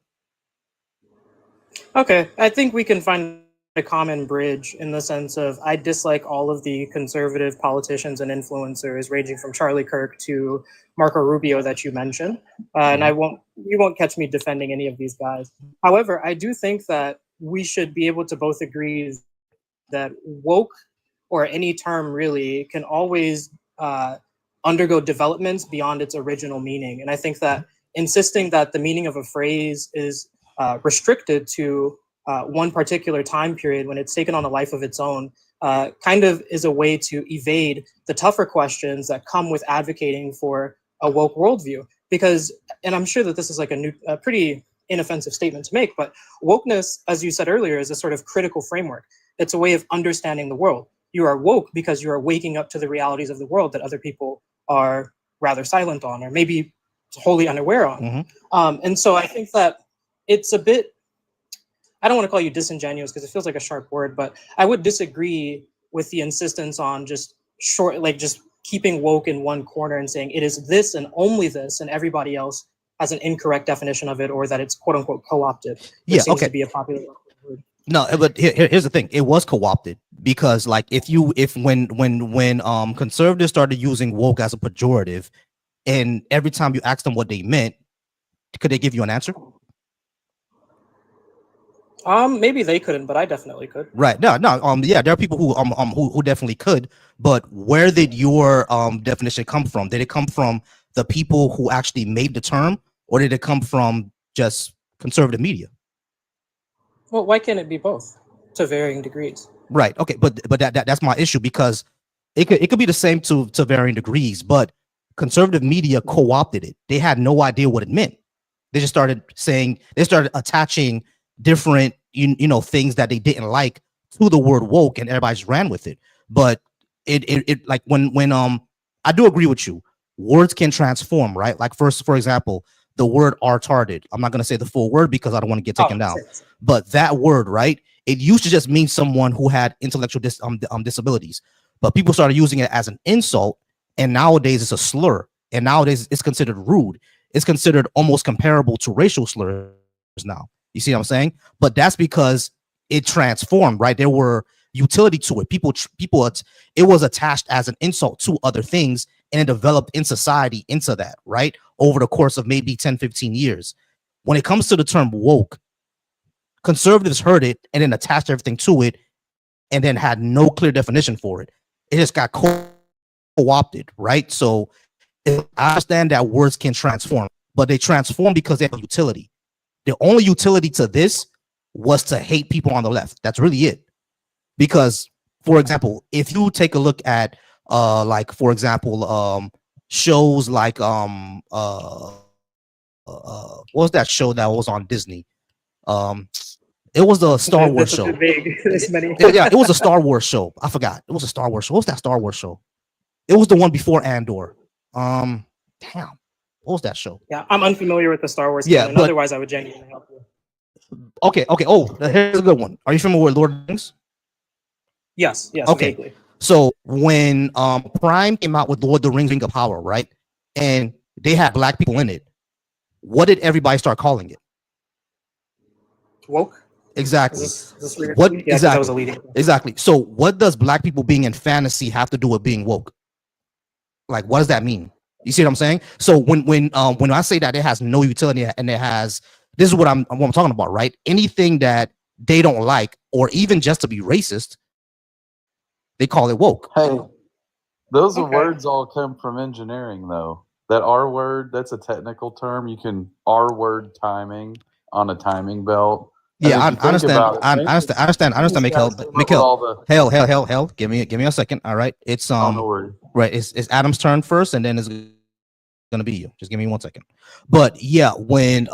Okay, I think we can find a common bridge in the sense of I dislike all of the conservative politicians and influencers, ranging from Charlie Kirk to Marco Rubio that you mentioned, and you won't catch me defending any of these guys. However, I do think that we should be able to both agree that woke, or any term really, can always undergo developments beyond its original meaning. And I think that insisting that the meaning of a phrase is restricted to one particular time period when it's taken on a life of its own kind of is a way to evade the tougher questions that come with advocating for a woke worldview. Because, and I'm sure that this is like a pretty inoffensive statement to make, but wokeness, as you said earlier, is a sort of critical framework. It's a way of understanding the world. You are woke because you are waking up to the realities of the world that other people are rather silent on, or maybe wholly unaware on. And so I think that it's a bit, I don't want to call you disingenuous because it feels like a sharp word, but I would disagree with the insistence on just keeping woke in one corner and saying it is this and only this, and everybody else has an incorrect definition of it, or that it's quote unquote co-opted. Yeah, seems okay. to be a popular word. No, but here's the thing: it was co-opted because, like, when conservatives started using woke as a pejorative, and every time you asked them what they meant, could they give you an answer? Maybe they couldn't, but I definitely could. Right. No. Yeah, there are people who definitely could, but where did your definition come from? Did it come from the people who actually made the term, or did it come from just conservative media? Well, why can't it be both to varying degrees? Right. Okay. But that's my issue, because it could be the same to varying degrees, but conservative media co-opted it. They had no idea what it meant. They just started attaching different things that they didn't like to the word woke, and everybody just ran with it. But it like when I do agree with you, words can transform, right? Like, for example, the word "retarded." I'm not going to say the full word because I don't want to get taken down. But that word, right? It used to just mean someone who had intellectual disabilities, but people started using it as an insult, and nowadays it's a slur, and nowadays it's considered rude. It's considered almost comparable to racial slurs now. You see what I'm saying? But that's because it transformed, right? There were utility to it. People, it was attached as an insult to other things, and it developed in society into that, right? Over the course of maybe 10, 15 years. When it comes to the term woke, conservatives heard it and then attached everything to it, and then had no clear definition for it. It just got co-opted, right? So I understand that words can transform, but they transform because they have utility. The only utility to this was to hate people on the left. That's really it. Because, for example, if you take a look at like, for example, shows like what was that show that was on Disney? It was the Star Wars show. Yeah, it was a Star Wars show. I forgot. It was a Star Wars show. What was that Star Wars show? It was the one before Andor. Damn. What was that show? Yeah, I'm unfamiliar with the Star Wars canon. Otherwise, I would genuinely help you. Okay. Oh, here's a good one. Are you familiar with Lord of the Rings? Yes. Okay. Vaguely. So when Prime came out with Lord of the Rings Ring of Power, right? And they had black people in it. What did everybody start calling it? Woke. Exactly. Is this weird? What Yeah, exactly? I was a leading. Exactly. So what does black people being in fantasy have to do with being woke? Like, what does that mean? You see what I'm saying? So when I say that it has no utility and it has, this is what I'm talking about, right? Anything that they don't like, or even just to be racist, they call it woke. Hey, those words all come from engineering, though. That R word, that's a technical term. You can R word timing on a timing belt. Yeah, I understand. I understand, Mikhail. Hell. Give me a second. All right. It's right. It's Adam's turn first, and then it's gonna be you. Just give me 1 second. But yeah, when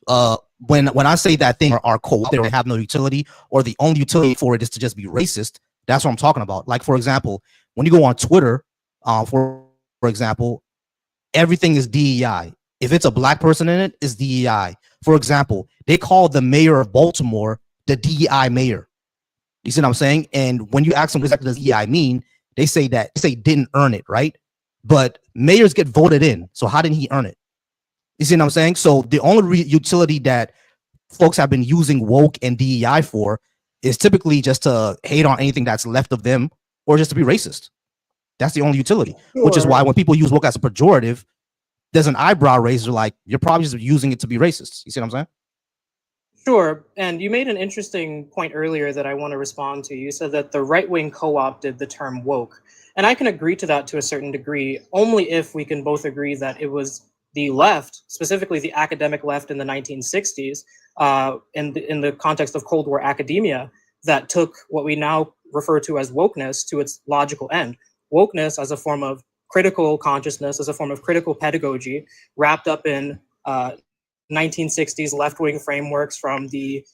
I say that thing are co-opted or have no utility, or the only utility for it is to just be racist, that's what I'm talking about. Like, for example, when you go on Twitter, for example, everything is DEI. If it's a black person in it, it's DEI. For example, they call the mayor of Baltimore the DEI mayor. You see what I'm saying? And when you ask them what exactly does DEI mean, they say didn't earn it, right? But mayors get voted in, so how didn't he earn it? You see what I'm saying? So the only utility that folks have been using woke and DEI for is typically just to hate on anything that's left of them, or just to be racist. That's the only utility, which is why when people use woke as a pejorative, there's an eyebrow raiser, like, you're probably just using it to be racist. You see what I'm saying? Sure. And you made an interesting point earlier that I want to respond to. You said that the right wing co-opted the term woke. And I can agree to that to a certain degree, only if we can both agree that it was the left, specifically the academic left in the 1960s, in the context of Cold War academia, that took what we now refer to as wokeness to its logical end. Wokeness as a form of critical consciousness, as a form of critical pedagogy, wrapped up in 1960s left-wing frameworks from the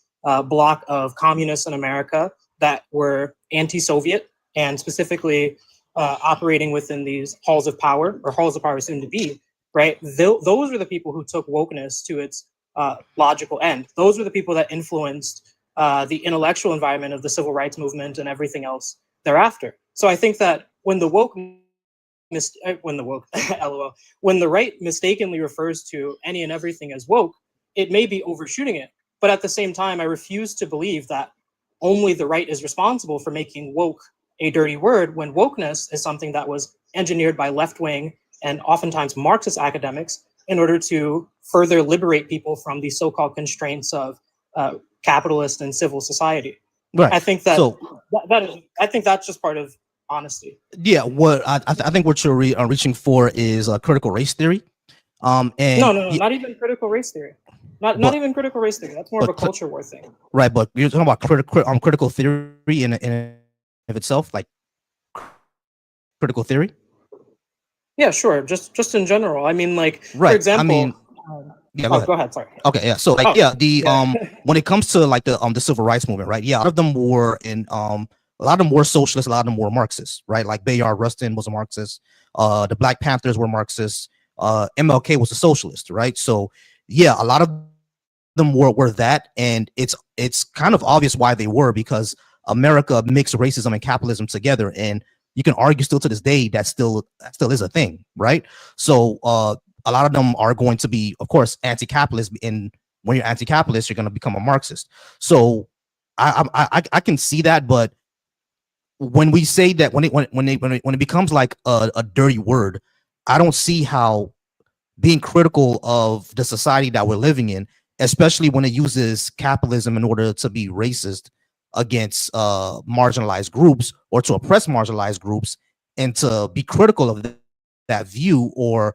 bloc of communists in America that were anti-Soviet and specifically operating within these halls of power, or halls of power soon to be, right? Those were the people who took wokeness to its logical end. Those were the people that influenced the intellectual environment of the civil rights movement and everything else thereafter. So I think that when the when the right mistakenly refers to any and everything as woke, it may be overshooting it. But at the same time, I refuse to believe that only the right is responsible for making woke a dirty word, when wokeness is something that was engineered by left-wing and oftentimes Marxist academics in order to further liberate people from the so-called constraints of capitalist and civil society. Right. I think that I think that's just part of honesty. Yeah, what I think what you're reaching for is a critical race theory. And no, not even critical race theory. Not even critical race theory. That's more of a culture war thing. Right, but you're talking about critical theory in of itself, like critical theory. Yeah, sure. Just in general. I mean, like, right. For example. I mean, yeah, go ahead. Sorry. Okay, yeah. So like, when it comes to like the civil rights movement, right? Yeah, a lot of them were a lot of them were socialists, a lot of them were Marxists, right? Like Bayard Rustin was a Marxist. The Black Panthers were Marxists. MLK was a socialist, right? So yeah, a lot of them were that, and it's kind of obvious why they were, because America mixed racism and capitalism together, and you can argue still to this day that still is a thing, right? So a lot of them are going to be, of course, anti-capitalist, and when you're anti-capitalist, you're going to become a Marxist. So I can see that, but when we say that, when it becomes like a dirty word, I don't see how being critical of the society that we're living in, especially when it uses capitalism in order to be racist, against marginalized groups or to oppress marginalized groups, and to be critical of that view, or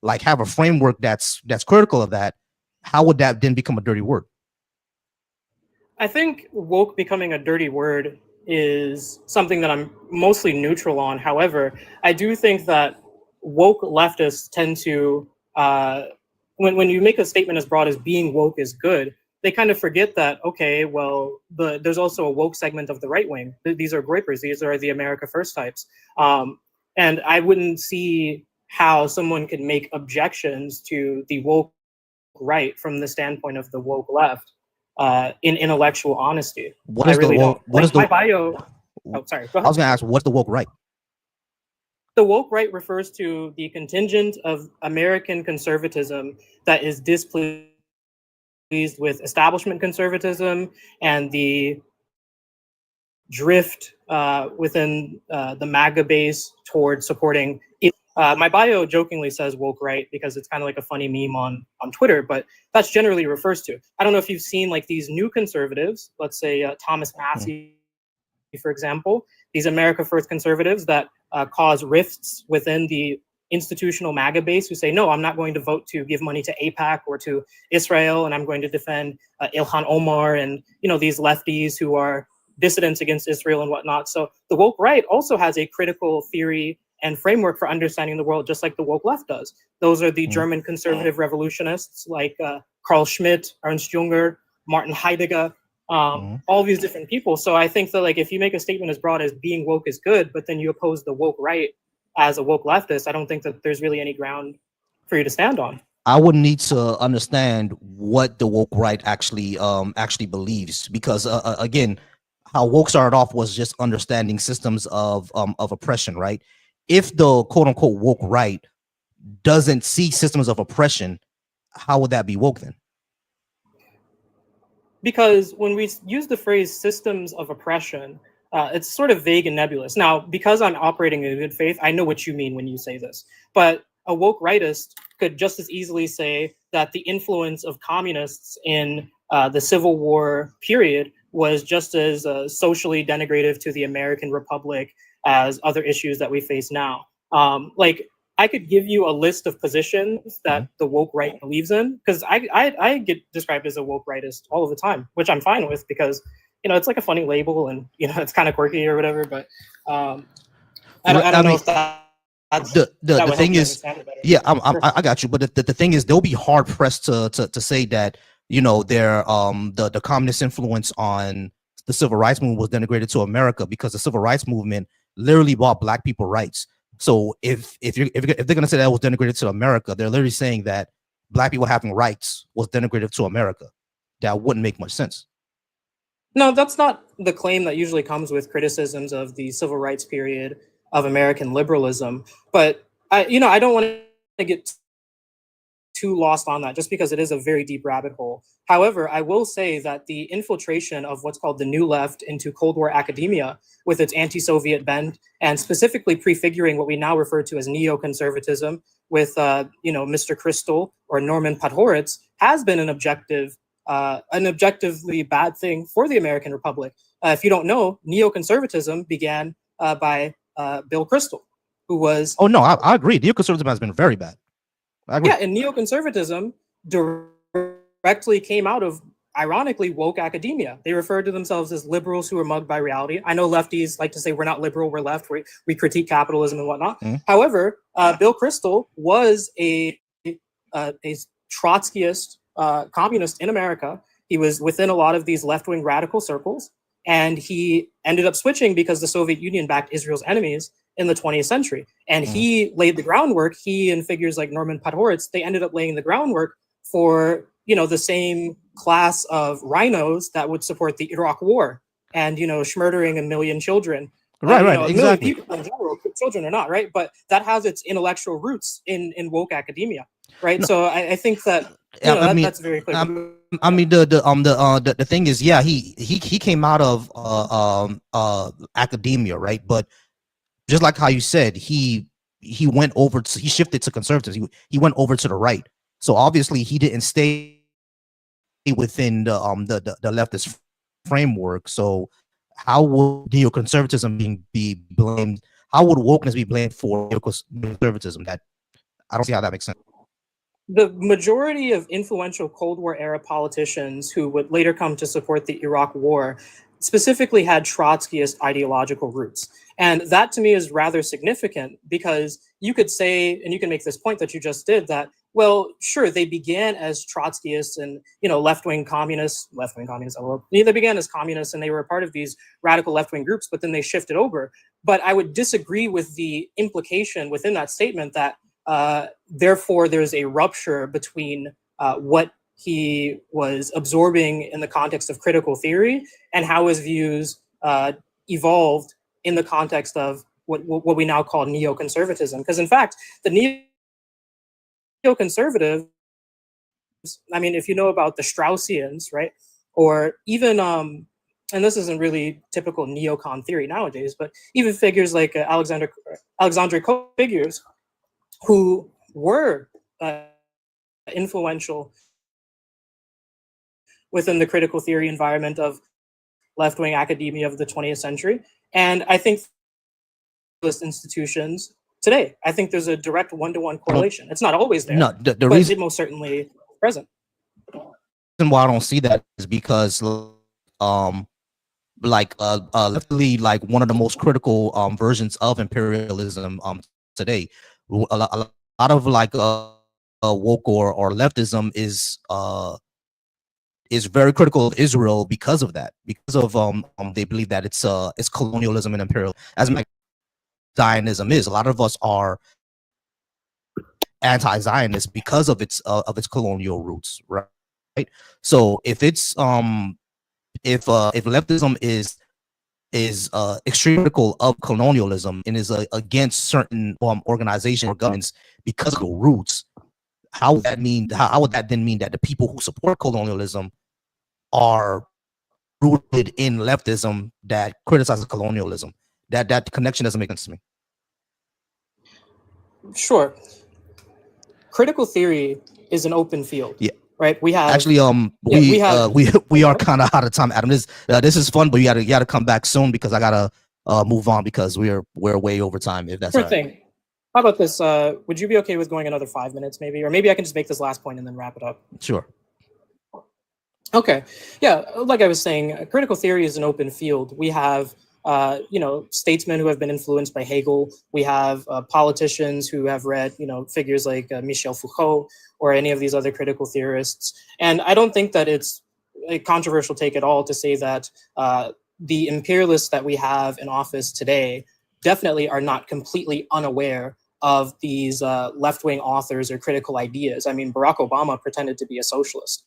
like have a framework that's critical of that, how would that then become a dirty word? I think woke becoming a dirty word is something that I'm mostly neutral on. However, I do think that woke leftists tend to, when you make a statement as broad as being woke is good, they kind of forget that, okay, well, there's also a woke segment of the right wing. These are groypers. These are the America First types. And I wouldn't see how someone could make objections to the woke right from the standpoint of the woke left in intellectual honesty. What is I really the woke? don't. What Like is the? my bio. Oh, sorry. Go I was ahead. gonna ask, what's the woke right? The woke right refers to the contingent of American conservatism that is displeased with establishment conservatism and the drift within the MAGA base towards supporting. My bio jokingly says woke right because it's kind of like a funny meme on Twitter, but that's generally refers to. I don't know if you've seen like these new conservatives, let's say Thomas Massey, for example, these America First conservatives that cause rifts within the institutional MAGA base who say, no, I'm not going to vote to give money to AIPAC or to Israel, and I'm going to defend Ilhan Omar and these lefties who are dissidents against Israel and whatnot. So the woke right also has a critical theory and framework for understanding the world, just like the woke left does. Those are the German conservative revolutionists like Carl Schmitt, Ernst Junger, Martin Heidegger, all these different people. So I think that like if you make a statement as broad as being woke is good, but then you oppose the woke right as a woke leftist, I don't think that there's really any ground for you to stand on. I would need to understand what the woke right actually believes, because again, how woke started off was just understanding systems of oppression, right? If the quote unquote woke right doesn't see systems of oppression, how would that be woke then? Because when we use the phrase systems of oppression, it's sort of vague and nebulous. Now, because I'm operating in good faith, I know what you mean when you say this. But a woke rightist could just as easily say that the influence of communists in the Civil War period was just as socially denigrative to the American Republic as other issues that we face now. Like, I could give you a list of positions that the woke right believes in, because I get described as a woke rightist all of the time, which I'm fine with because it's like a funny label and it's kind of quirky or whatever. But I don't know if that's the thing is, yeah, I got you. But the thing is, they'll be hard pressed to say that their the communist influence on the civil rights movement was denigrated to America, because the civil rights movement literally bought black people rights. So if they're gonna say that was denigrated to America, they're literally saying that black people having rights was denigrated to America. That wouldn't make much sense. No, that's not the claim that usually comes with criticisms of the civil rights period of American liberalism. But I don't want to get too lost on that just because it is a very deep rabbit hole. However, I will say that the infiltration of what's called the New Left into Cold War academia with its anti-Soviet bent, and specifically prefiguring what we now refer to as neoconservatism with Mr. Crystal or Norman Podhoretz, has been an objectively bad thing for the American Republic. If you don't know, neoconservatism began by Bill Kristol, who was... Oh no, I agree. Neoconservatism has been very bad. Yeah, and neoconservatism directly came out of, ironically, woke academia. They referred to themselves as liberals who are mugged by reality. I know lefties like to say we're not liberal, we're left, we critique capitalism and whatnot. However, Bill Kristol was a Trotskyist communist in America. He was within a lot of these left-wing radical circles, and he ended up switching because the Soviet Union backed Israel's enemies in the 20th century. And he laid the groundwork. He and figures like Norman Podhoretz, they ended up laying the groundwork for, the same class of rhinos that would support the Iraq War and, schmurdering a million children. Right, A exactly. million people in general, children or not, right? But that has its intellectual roots in woke academia, right? No. So I think that, that's very clear. I mean, the thing is, yeah, he came out of academia, right? But just like how you said, he shifted to conservatives. He went over to the right. So obviously he didn't stay within the leftist framework. So how would neoconservatism be blamed? How would wokeness be blamed for neoconservatism? That I don't see how that makes sense. The majority of influential Cold War era politicians who would later come to support the Iraq War specifically had Trotskyist ideological roots. And that to me is rather significant, because you could say, and you can make this point that you just did, that, well, sure, they began as Trotskyists and, left-wing communists, well, they began as communists and they were a part of these radical left-wing groups, but then they shifted over. But I would disagree with the implication within that statement that therefore there's a rupture between what he was absorbing in the context of critical theory and how his views evolved in the context of what we now call neoconservatism. Because in fact, the neoconservatives, I mean, if you know about the Straussians, right, or even and this isn't really typical neocon theory nowadays, but even figures like Alexandre Koch figures who were influential within the critical theory environment of left-wing academia of the 20th century. And I think institutions today, I think there's a direct one-to-one correlation. It's not always there, the but reason it's most certainly present. The reason why I don't see that is because literally like one of the most critical versions of imperialism today, a lot of like woke or leftism is very critical of Israel because of that, because of they believe that it's colonialism and imperial, as Zionism is. A lot of us are anti-Zionist because of its colonial roots, right? So if it's if leftism is extremely critical of colonialism and is against certain organizations or governments because of the roots, how would that then mean that the people who support colonialism are rooted in leftism that criticizes colonialism? That connection doesn't make sense to me. Sure. Critical theory is an open field. Yeah. Right. We have actually we are kind of out of time, Adam. This is fun, but you gotta come back soon because I gotta move on because we're way over time. If that's sure right. thing. How about this? Would you be okay with going another 5 minutes, maybe, or maybe I can just make this last point and then wrap it up? Sure. Okay. Yeah. Like I was saying, critical theory is an open field. We have statesmen who have been influenced by Hegel. We have politicians who have read, figures like Michel Foucault or any of these other critical theorists. And I don't think that it's a controversial take at all to say that the imperialists that we have in office today definitely are not completely unaware of these left-wing authors or critical ideas. I mean, Barack Obama pretended to be a socialist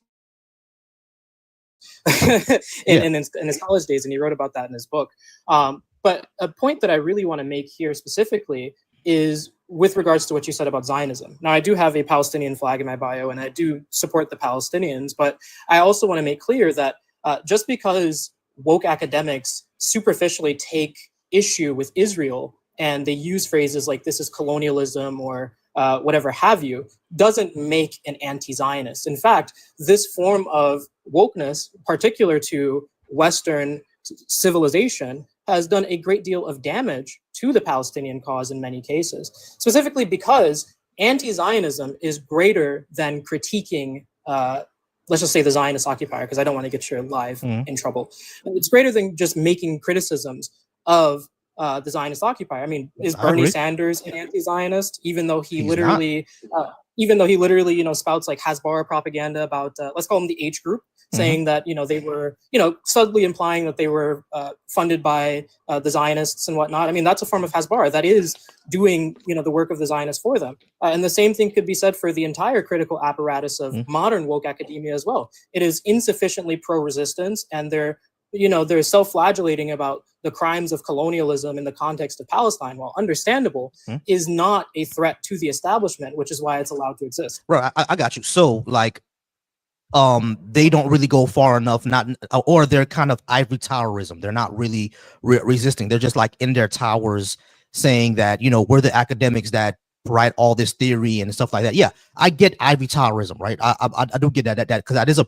in his college days, and he wrote about that in his book. But a point that I really want to make here specifically is with regards to what you said about Zionism. Now, I do have a Palestinian flag in my bio, and I do support the Palestinians, but I also want to make clear that just because woke academics superficially take issue with Israel and they use phrases like this is colonialism or whatever have you, doesn't make an anti-Zionist. In fact, this form of wokeness, particular to Western civilization, has done a great deal of damage to the Palestinian cause in many cases, specifically because anti-Zionism is greater than critiquing, let's just say the Zionist occupier, because I don't want to get your live in trouble. It's greater than just making criticisms of the Zionist occupier. I mean, is Bernie Sanders an anti-Zionist, even though he literally spouts like Hasbara propaganda about, let's call them the H group, saying that, they were, subtly implying that they were funded by the Zionists and whatnot. I mean, that's a form of Hasbara that is doing, the work of the Zionists for them. And the same thing could be said for the entire critical apparatus of modern woke academia as well. It is insufficiently pro-resistance, and they're self-flagellating about the crimes of colonialism in the context of Palestine, while understandable, is not a threat to the establishment, which is why it's allowed to exist. Right, I got you. So, like, they don't really go far enough, or they're kind of ivory towerism. They're not really resisting. They're just like in their towers saying that, we're the academics that write all this theory and stuff like that. Yeah, I get ivory towerism, right? I do get that because that is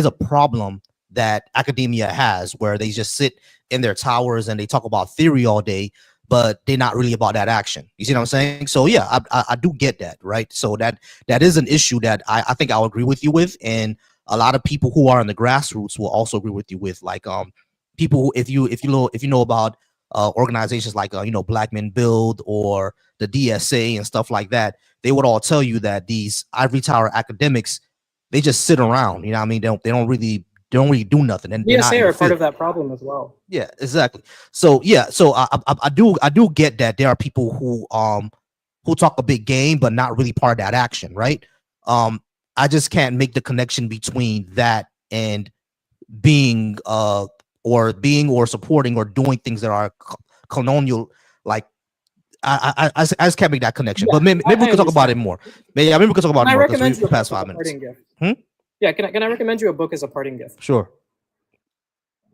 a problem that academia has, where they just sit in their towers and they talk about theory all day, but they're not really about that action. You see what I'm saying? So yeah, I do get that, right? So that is an issue that I think I'll agree with you with, and a lot of people who are in the grassroots will also agree with you with, like people who, if you know about organizations like Black Men Build or the DSA and stuff like that, they would all tell you that these ivory tower academics, they just sit around. You know what I mean? They don't really do nothing, and they're not BSA in the are part of field. that problem as well. Yeah, exactly. So yeah, so I do get that there are people who talk a big game but not really part of that action, right? I just can't make the connection between that and being or supporting or doing things that are colonial. Like I just can't make that connection. Yeah, But maybe we I could talk about it understand. more. Maybe we could talk about Can it I more because recommend we you a book passed as a 5 minutes. parting gift? Hmm? Yeah, can I recommend you a book as a parting gift? Sure.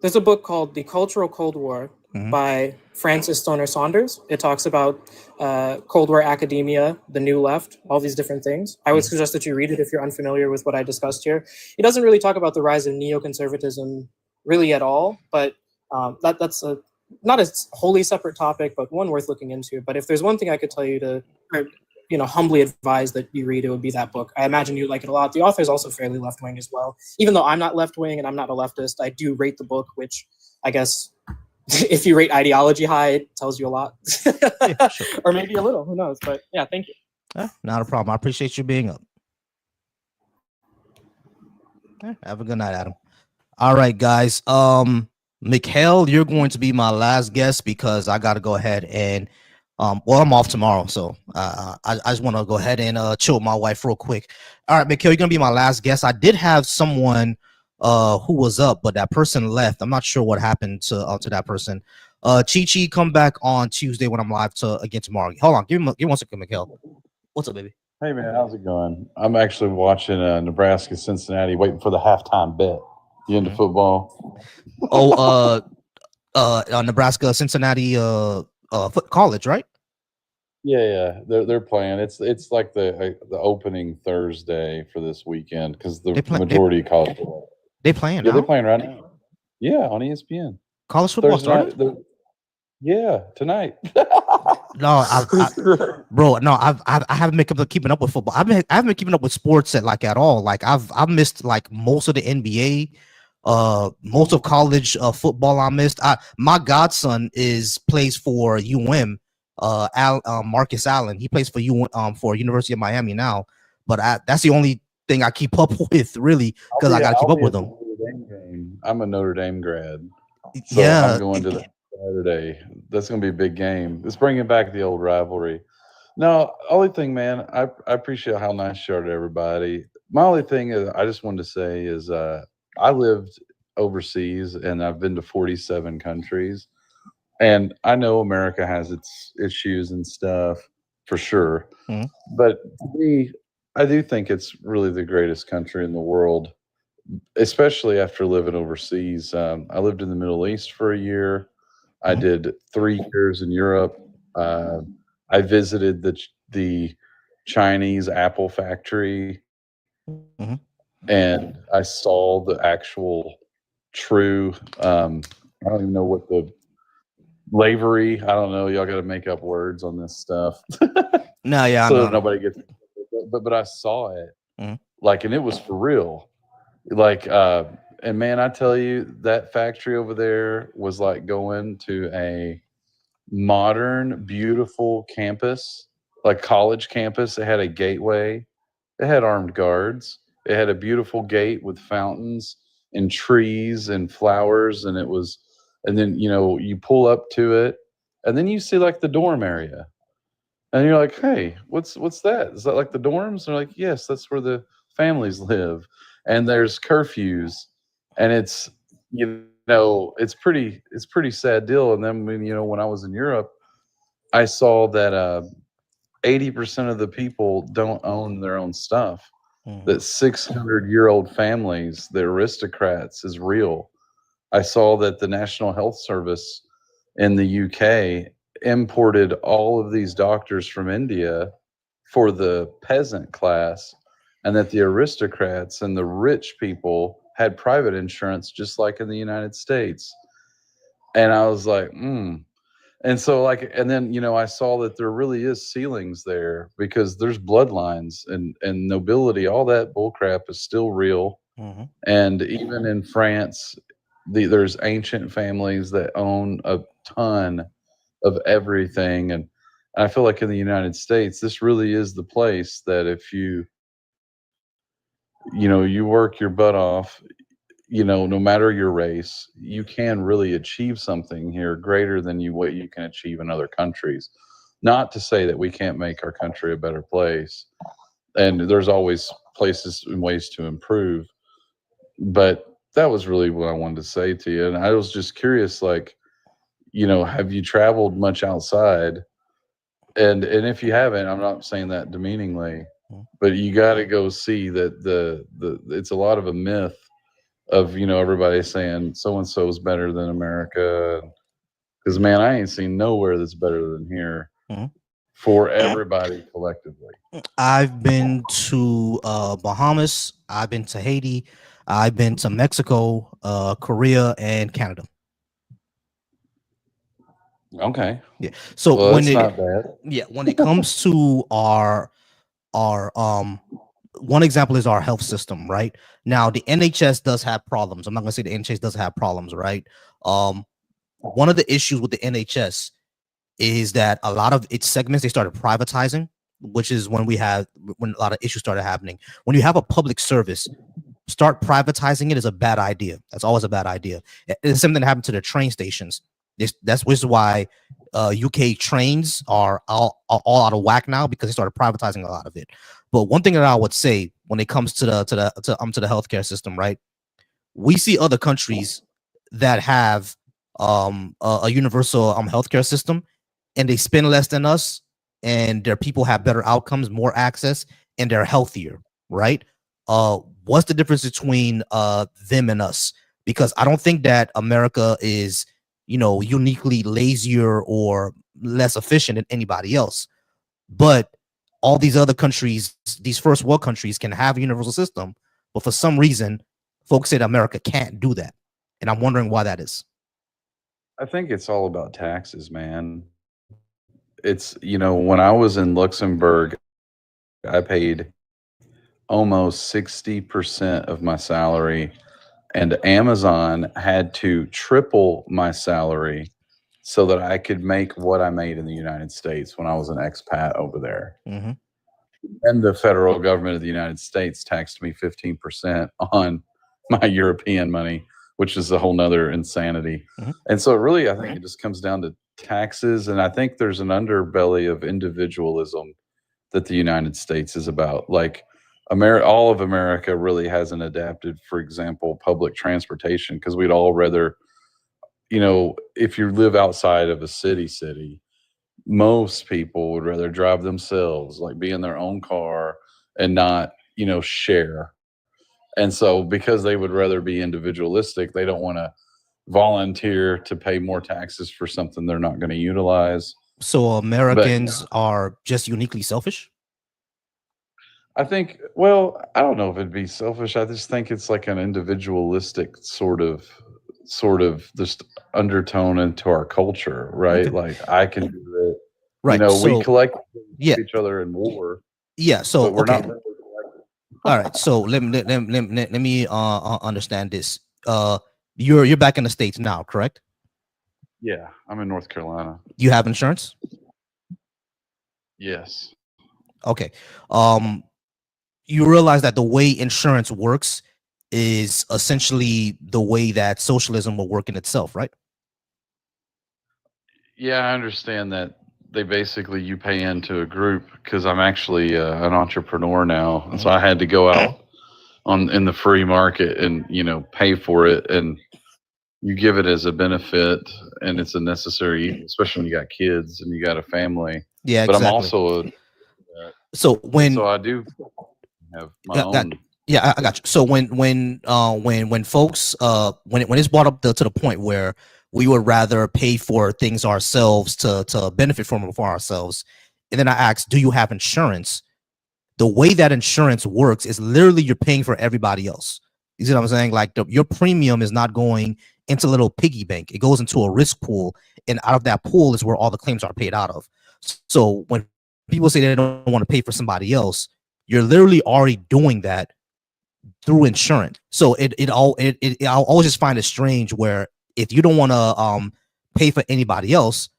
There's a book called The Cultural Cold War by Francis Stoner Saunders. It talks about Cold War academia, the New Left, all these different things. I would suggest that you read it if you're unfamiliar with what I discussed here. It doesn't really talk about the rise of neoconservatism really at all, but that's a not a wholly separate topic, but one worth looking into. But if there's one thing I could tell you to, humbly advise that you read, it would be that book. I imagine you like it a lot. The author is also fairly left-wing as well. Even though I'm not left-wing and I'm not a leftist, I do rate the book, which I guess if you rate ideology high, it tells you a lot. Yeah, sure. Or maybe a little, who knows? But yeah, thank you. Not a problem. I appreciate you being up. Have a good night, Adam. All right, guys. Mikhail, you're going to be my last guest because I got to go ahead and well, I'm off tomorrow, so I just want to go ahead and chill with my wife real quick. All right, Mikhail, you're gonna be my last guest. I did have someone who was up, but that person left. I'm not sure what happened to that person. Chi, come back on Tuesday when I'm live again tomorrow. Hold on, give me 1 second, Mikhail. What's up, baby? Hey man, how's it going? I'm actually watching Nebraska Cincinnati, waiting for the halftime bet. You into football? Oh, Nebraska Cincinnati college, right? Yeah, they're playing. It's like the opening Thursday for this weekend because the majority of college football. They playing? Yeah, now? they're playing right now. Yeah, on ESPN. College football Thursday started? night, yeah, tonight. No, bro, no, I haven't been keeping up with football. I haven't been keeping up with sports at all. Like I've missed like most of the NBA, most of college football. I missed. My godson plays for Marcus Allen. He plays for for University of Miami now. But that's the only thing I keep up with, really, because I got to keep up with them. I'm a Notre Dame grad, so yeah, I'm going to the Saturday. That's going to be a big game. It's bringing back the old rivalry. No, only thing, man, I appreciate how nice you are to everybody. My only thing is, I just wanted to say is, I lived overseas and I've been to 47 countries, and I know America has its issues and stuff for sure. But to me, I do think it's really the greatest country in the world, especially after living overseas. I lived in the Middle East for a year. I did 3 years in Europe. I visited the Chinese Apple factory, and I saw the actual true. I don't even know what the slavery. I don't know. Y'all got to make up words on this stuff. No, yeah, so that nobody gets. But I saw it, like, and it was for real. Like, and man, I tell you, that factory over there was like going to a modern, beautiful campus, like college campus. It had a gateway. It had armed guards. It had a beautiful gate with fountains and trees and flowers, and then you pull up to it, and then you see like the dorm area, and you're like, hey, what's that? Is that like the dorms? They're like, yes, that's where the families live, and there's curfews, and it's it's pretty sad deal. And then when I was in Europe, I saw that 80% of the people don't own their own stuff. That 600-year-old families, the aristocrats, is real. I saw that the National Health Service in the UK imported all of these doctors from India for the peasant class, and that the aristocrats and the rich people had private insurance, just like in the United States. And I was like, And so, like, and then, I saw that there really is ceilings there because there's bloodlines and nobility, all that bullcrap is still real. Mhm. And even in France, there's ancient families that own a ton of everything. And I feel like in the United States, this really is the place that if you work your butt off, no matter your race, you can really achieve something here greater than what you can achieve in other countries. Not to say that we can't make our country a better place. And there's always places and ways to improve. But that was really what I wanted to say to you. And I was just curious, like, have you traveled much outside? And if you haven't, I'm not saying that demeaningly, but you got to go see that the it's a lot of a myth of everybody saying so and so is better than America, because man, I ain't seen nowhere that's better than here for everybody collectively. I've been to Bahamas, I've been to Haiti, I've been to Mexico, Korea, and Canada. Okay. Yeah. So well, when that's it not bad. yeah, when it comes to our one example is our health system, right? Now the NHS does have problems. I'm not gonna say the NHS does have problems, right? One of the issues with the NHS is that a lot of its segments they started privatizing, which is when a lot of issues started happening. When you have a public service, start privatizing it is a bad idea. That's always a bad idea. It's something that happened to the train stations. Which is why UK trains are all out of whack now, because they started privatizing a lot of it. But one thing that I would say when it comes to the healthcare system, right? We see other countries that have a universal healthcare system, and they spend less than us, and their people have better outcomes, more access, and they're healthier, right? What's the difference between them and us? Because I don't think that America is uniquely lazier or less efficient than anybody else, but all these other countries, these first world countries, can have a universal system, but for some reason folks say that America can't do that, and I'm wondering why that is. I think it's all about taxes, man. It's when I was in Luxembourg, I paid almost 60% of my salary, and Amazon had to triple my salary so that I could make what I made in the United States when I was an expat over there. And the federal government of the United States taxed me 15% on my European money, which is a whole nother insanity. And so really, I think it just comes down to taxes. And I think there's an underbelly of individualism that the United States is about. Like all of America really hasn't adapted, for example, public transportation, because we'd all rather, if you live outside of a city, most people would rather drive themselves, like be in their own car and not, share. And so because they would rather be individualistic, they don't want to volunteer to pay more taxes for something they're not going to utilize. So Americans are just uniquely selfish? I think, well, I don't know if it'd be selfish. I just think it's like an individualistic sort of just undertone into our culture, right? Okay. Like I can do it. Right. We collectively yeah. each other in war. Yeah. So but we're okay. not really All right. So let me understand this. You're back in the States now, correct? Yeah, I'm in North Carolina. You have insurance? Yes. Okay. You realize that the way insurance works is essentially the way that socialism will work in itself, right? Yeah, I understand that. They basically, you pay into a group, because I'm actually an entrepreneur now, and so I had to go out in the free market and pay for it, and you give it as a benefit, and it's a necessary evil, especially when you got kids and you got a family. Yeah, but exactly. I'm also so I do have my own. Yeah, I got you. So when folks when it's brought up to the point where we would rather pay for things ourselves to benefit from them for ourselves, and then I asked, do you have insurance? The way that insurance works is literally you're paying for everybody else. You see what I'm saying? Like your premium is not going into a little piggy bank. It goes into a risk pool, and out of that pool is where all the claims are paid out of. So when people say they don't want to pay for somebody else, you're literally already doing that through insurance. So I'll always just find it strange where if you don't want to pay for anybody else,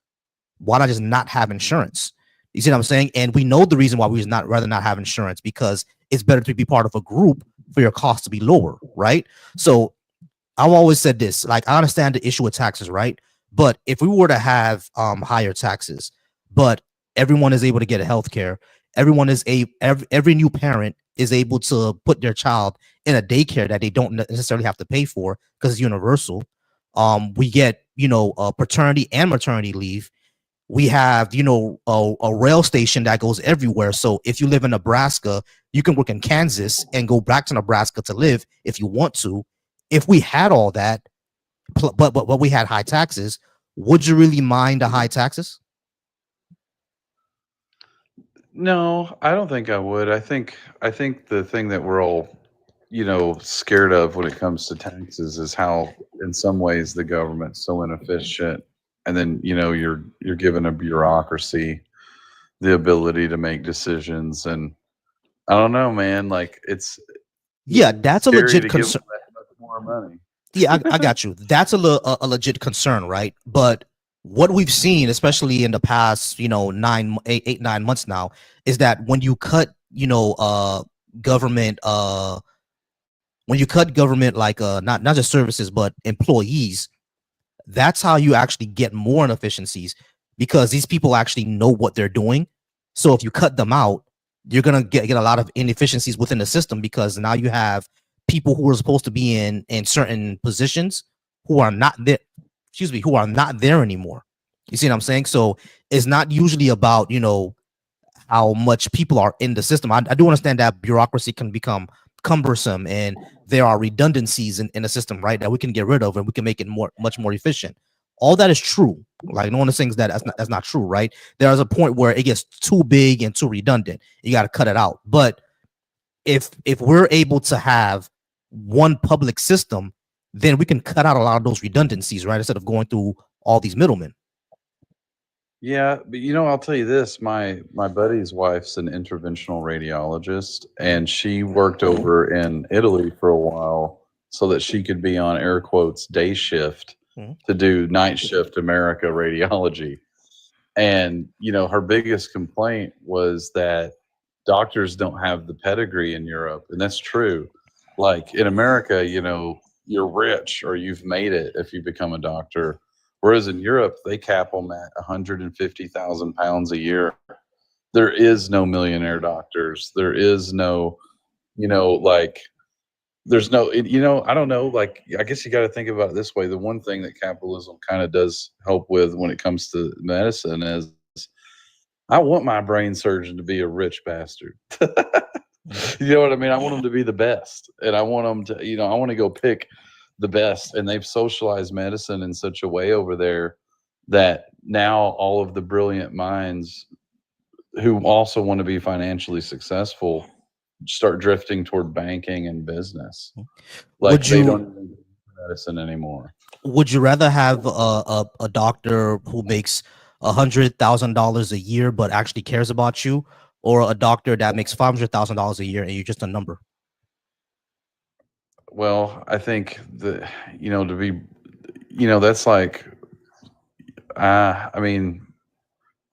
why not just not have insurance? You see what I'm saying? And we know the reason why we rather not have insurance, because it's better to be part of a group for your cost to be lower, right? So I've always said this, like, I understand the issue with taxes, right? But if we were to have higher taxes, but everyone is able to get a health care, every new parent is able to put their child in a daycare that they don't necessarily have to pay for because it's universal. We get, paternity and maternity leave. We have, a rail station that goes everywhere. So if you live in Nebraska, you can work in Kansas and go back to Nebraska to live if you want to. If we had all that, but we had high taxes, would you really mind the high taxes? No, I don't think I would. I think the thing that we're all, scared of when it comes to taxes is how, in some ways, the government's so inefficient, and then you're given a bureaucracy the ability to make decisions, and I don't know, man. Like That's a scary legit to give concern. them that much more money. Yeah, I got you. That's a legit concern, right? But what we've seen, especially in the past, 9 months now, is that when you cut, government, like not just services but employees, that's how you actually get more inefficiencies, because these people actually know what they're doing. So if you cut them out, you're gonna get a lot of inefficiencies within the system, because now you have people who are supposed to be in certain positions who are not there. Excuse me, who are not there anymore. You see what I'm saying? So it's not usually about how much people are in the system. I do understand that bureaucracy can become cumbersome and there are redundancies in the system, right, that we can get rid of and we can make it much more efficient. All that is true. Like, no one is saying that's not true, right? There's a point where it gets too big and too redundant. You got to cut it out. But if we're able to have one public system, then we can cut out a lot of those redundancies, right? Instead of going through all these middlemen. Yeah, but I'll tell you this: my buddy's wife's an interventional radiologist, and she worked over in Italy for a while so that she could be on air quotes day shift to do night shift America radiology. And her biggest complaint was that doctors don't have the pedigree in Europe, and that's true. Like in America, you're rich or you've made it if you become a doctor. Whereas in Europe, they cap them at 150,000 pounds a year. There is no millionaire doctors. There is no, like, there's no, I don't know. Like, I guess you got to think about it this way. The one thing that capitalism kind of does help with when it comes to medicine is I want my brain surgeon to be a rich bastard. You know what I mean? I want them to be the best. And I want them to, I want to go pick the best. And they've socialized medicine in such a way over there that now all of the brilliant minds who also want to be financially successful start drifting toward banking and business. Like they don't even do medicine anymore. Would you rather have a doctor who makes $100,000 a year but actually cares about you, or a doctor that makes $500,000 a year and you're just a number? Well, I think that to be, that's like, I mean,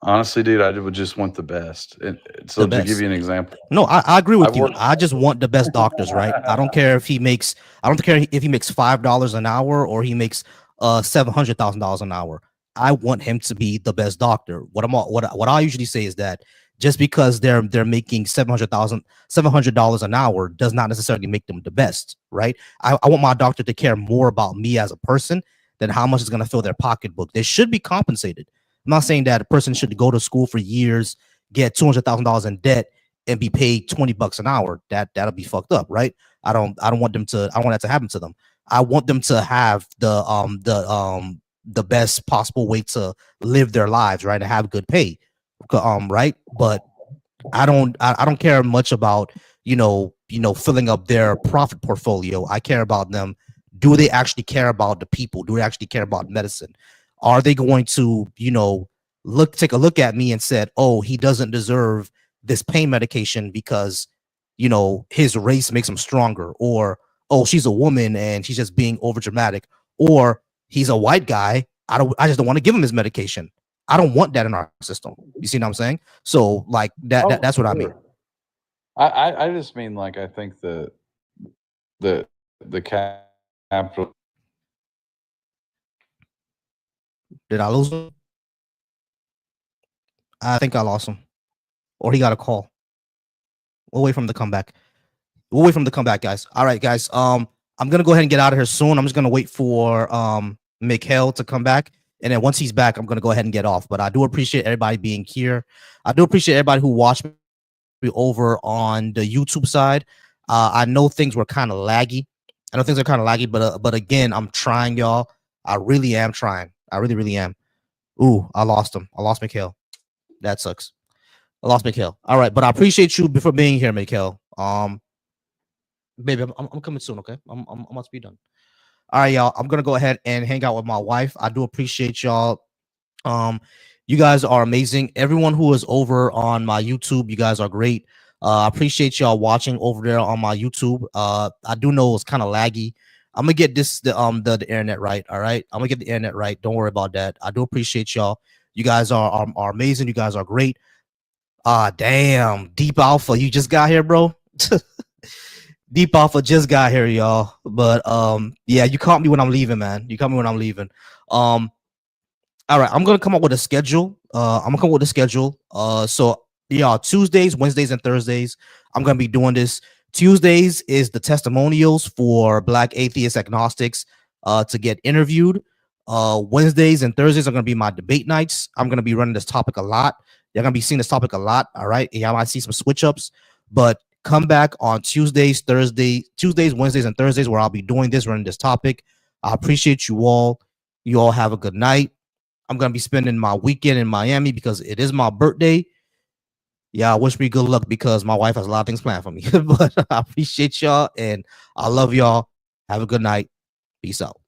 honestly, dude, I would just want the best. And so to give you an example, no, I agree with you. I just want the best doctors, right? I don't care if he makes $5 an hour or he makes $700,000 an hour. I want him to be the best doctor. What I usually say is that just because they're making $700 an hour does not necessarily make them the best, right? I want my doctor to care more about me as a person than how much is going to fill their pocketbook. They should be compensated. I'm not saying that a person should go to school for years, get $200,000 in debt, and be paid $20 an hour. That'll be fucked up, right? I don't want that to happen to them. I want them to have the best possible way to live their lives, right, and have good pay, right? But I don't care much about filling up their profit portfolio. I care about them. Do they actually care about the people? Do they actually care about medicine? Are they going to, take a look at me and said, oh, he doesn't deserve this pain medication because, his race makes him stronger, or, oh, she's a woman and she's just being over dramatic, or he's a white guy. I just don't want to give him his medication. I don't want that in our system. You see what I'm saying? So like that's what I mean. I just mean, like, I think the capital. Did I lose him? I think I lost him, or he got a call. We'll wait for him to come back. We'll wait for him to come back, guys. All right, guys. I'm gonna go ahead and get out of here soon. I'm just gonna wait for Mikhail to come back, and then once he's back, I'm gonna go ahead and get off. But I do appreciate everybody being here. I do appreciate everybody who watched me over on the YouTube side. I know things were kind of laggy. But again, I'm trying, y'all. I really am trying. I really, really am. Ooh, I lost him. I lost Mikhail. That sucks. I lost Mikhail. All right, but I appreciate you for being here, Mikhail. Baby, I'm coming soon. Okay, I'm about to be done. All right, y'all. I'm gonna go ahead and hang out with my wife. I do appreciate y'all. You guys are amazing. Everyone who is over on my YouTube, you guys are great. I appreciate y'all watching over there on my YouTube. I do know it's kind of laggy. I'm gonna get the internet right. All right, I'm gonna get the internet right. Don't worry about that. I do appreciate y'all. You guys are amazing. You guys are great. Damn, Deep Alpha, you just got here, bro. Deep Alpha just got here, y'all. But yeah, you caught me when I'm leaving, man. You caught me when I'm leaving. All right, I'm gonna come up with a schedule. So yeah, Tuesdays, Wednesdays, and Thursdays, I'm gonna be doing this. Tuesdays is the testimonials for Black atheist agnostics to get interviewed. Wednesdays and Thursdays are gonna be my debate nights. I'm gonna be running this topic a lot. You're gonna be seeing this topic a lot. All right, yeah, I might see some switch ups, but come back on Tuesdays, Wednesdays, and Thursdays where I'll be doing this, running this topic. I appreciate you all. You all have a good night. I'm going to be spending my weekend in Miami because it is my birthday. Yeah, I wish me good luck because my wife has a lot of things planned for me. But I appreciate y'all and I love y'all. Have a good night. Peace out.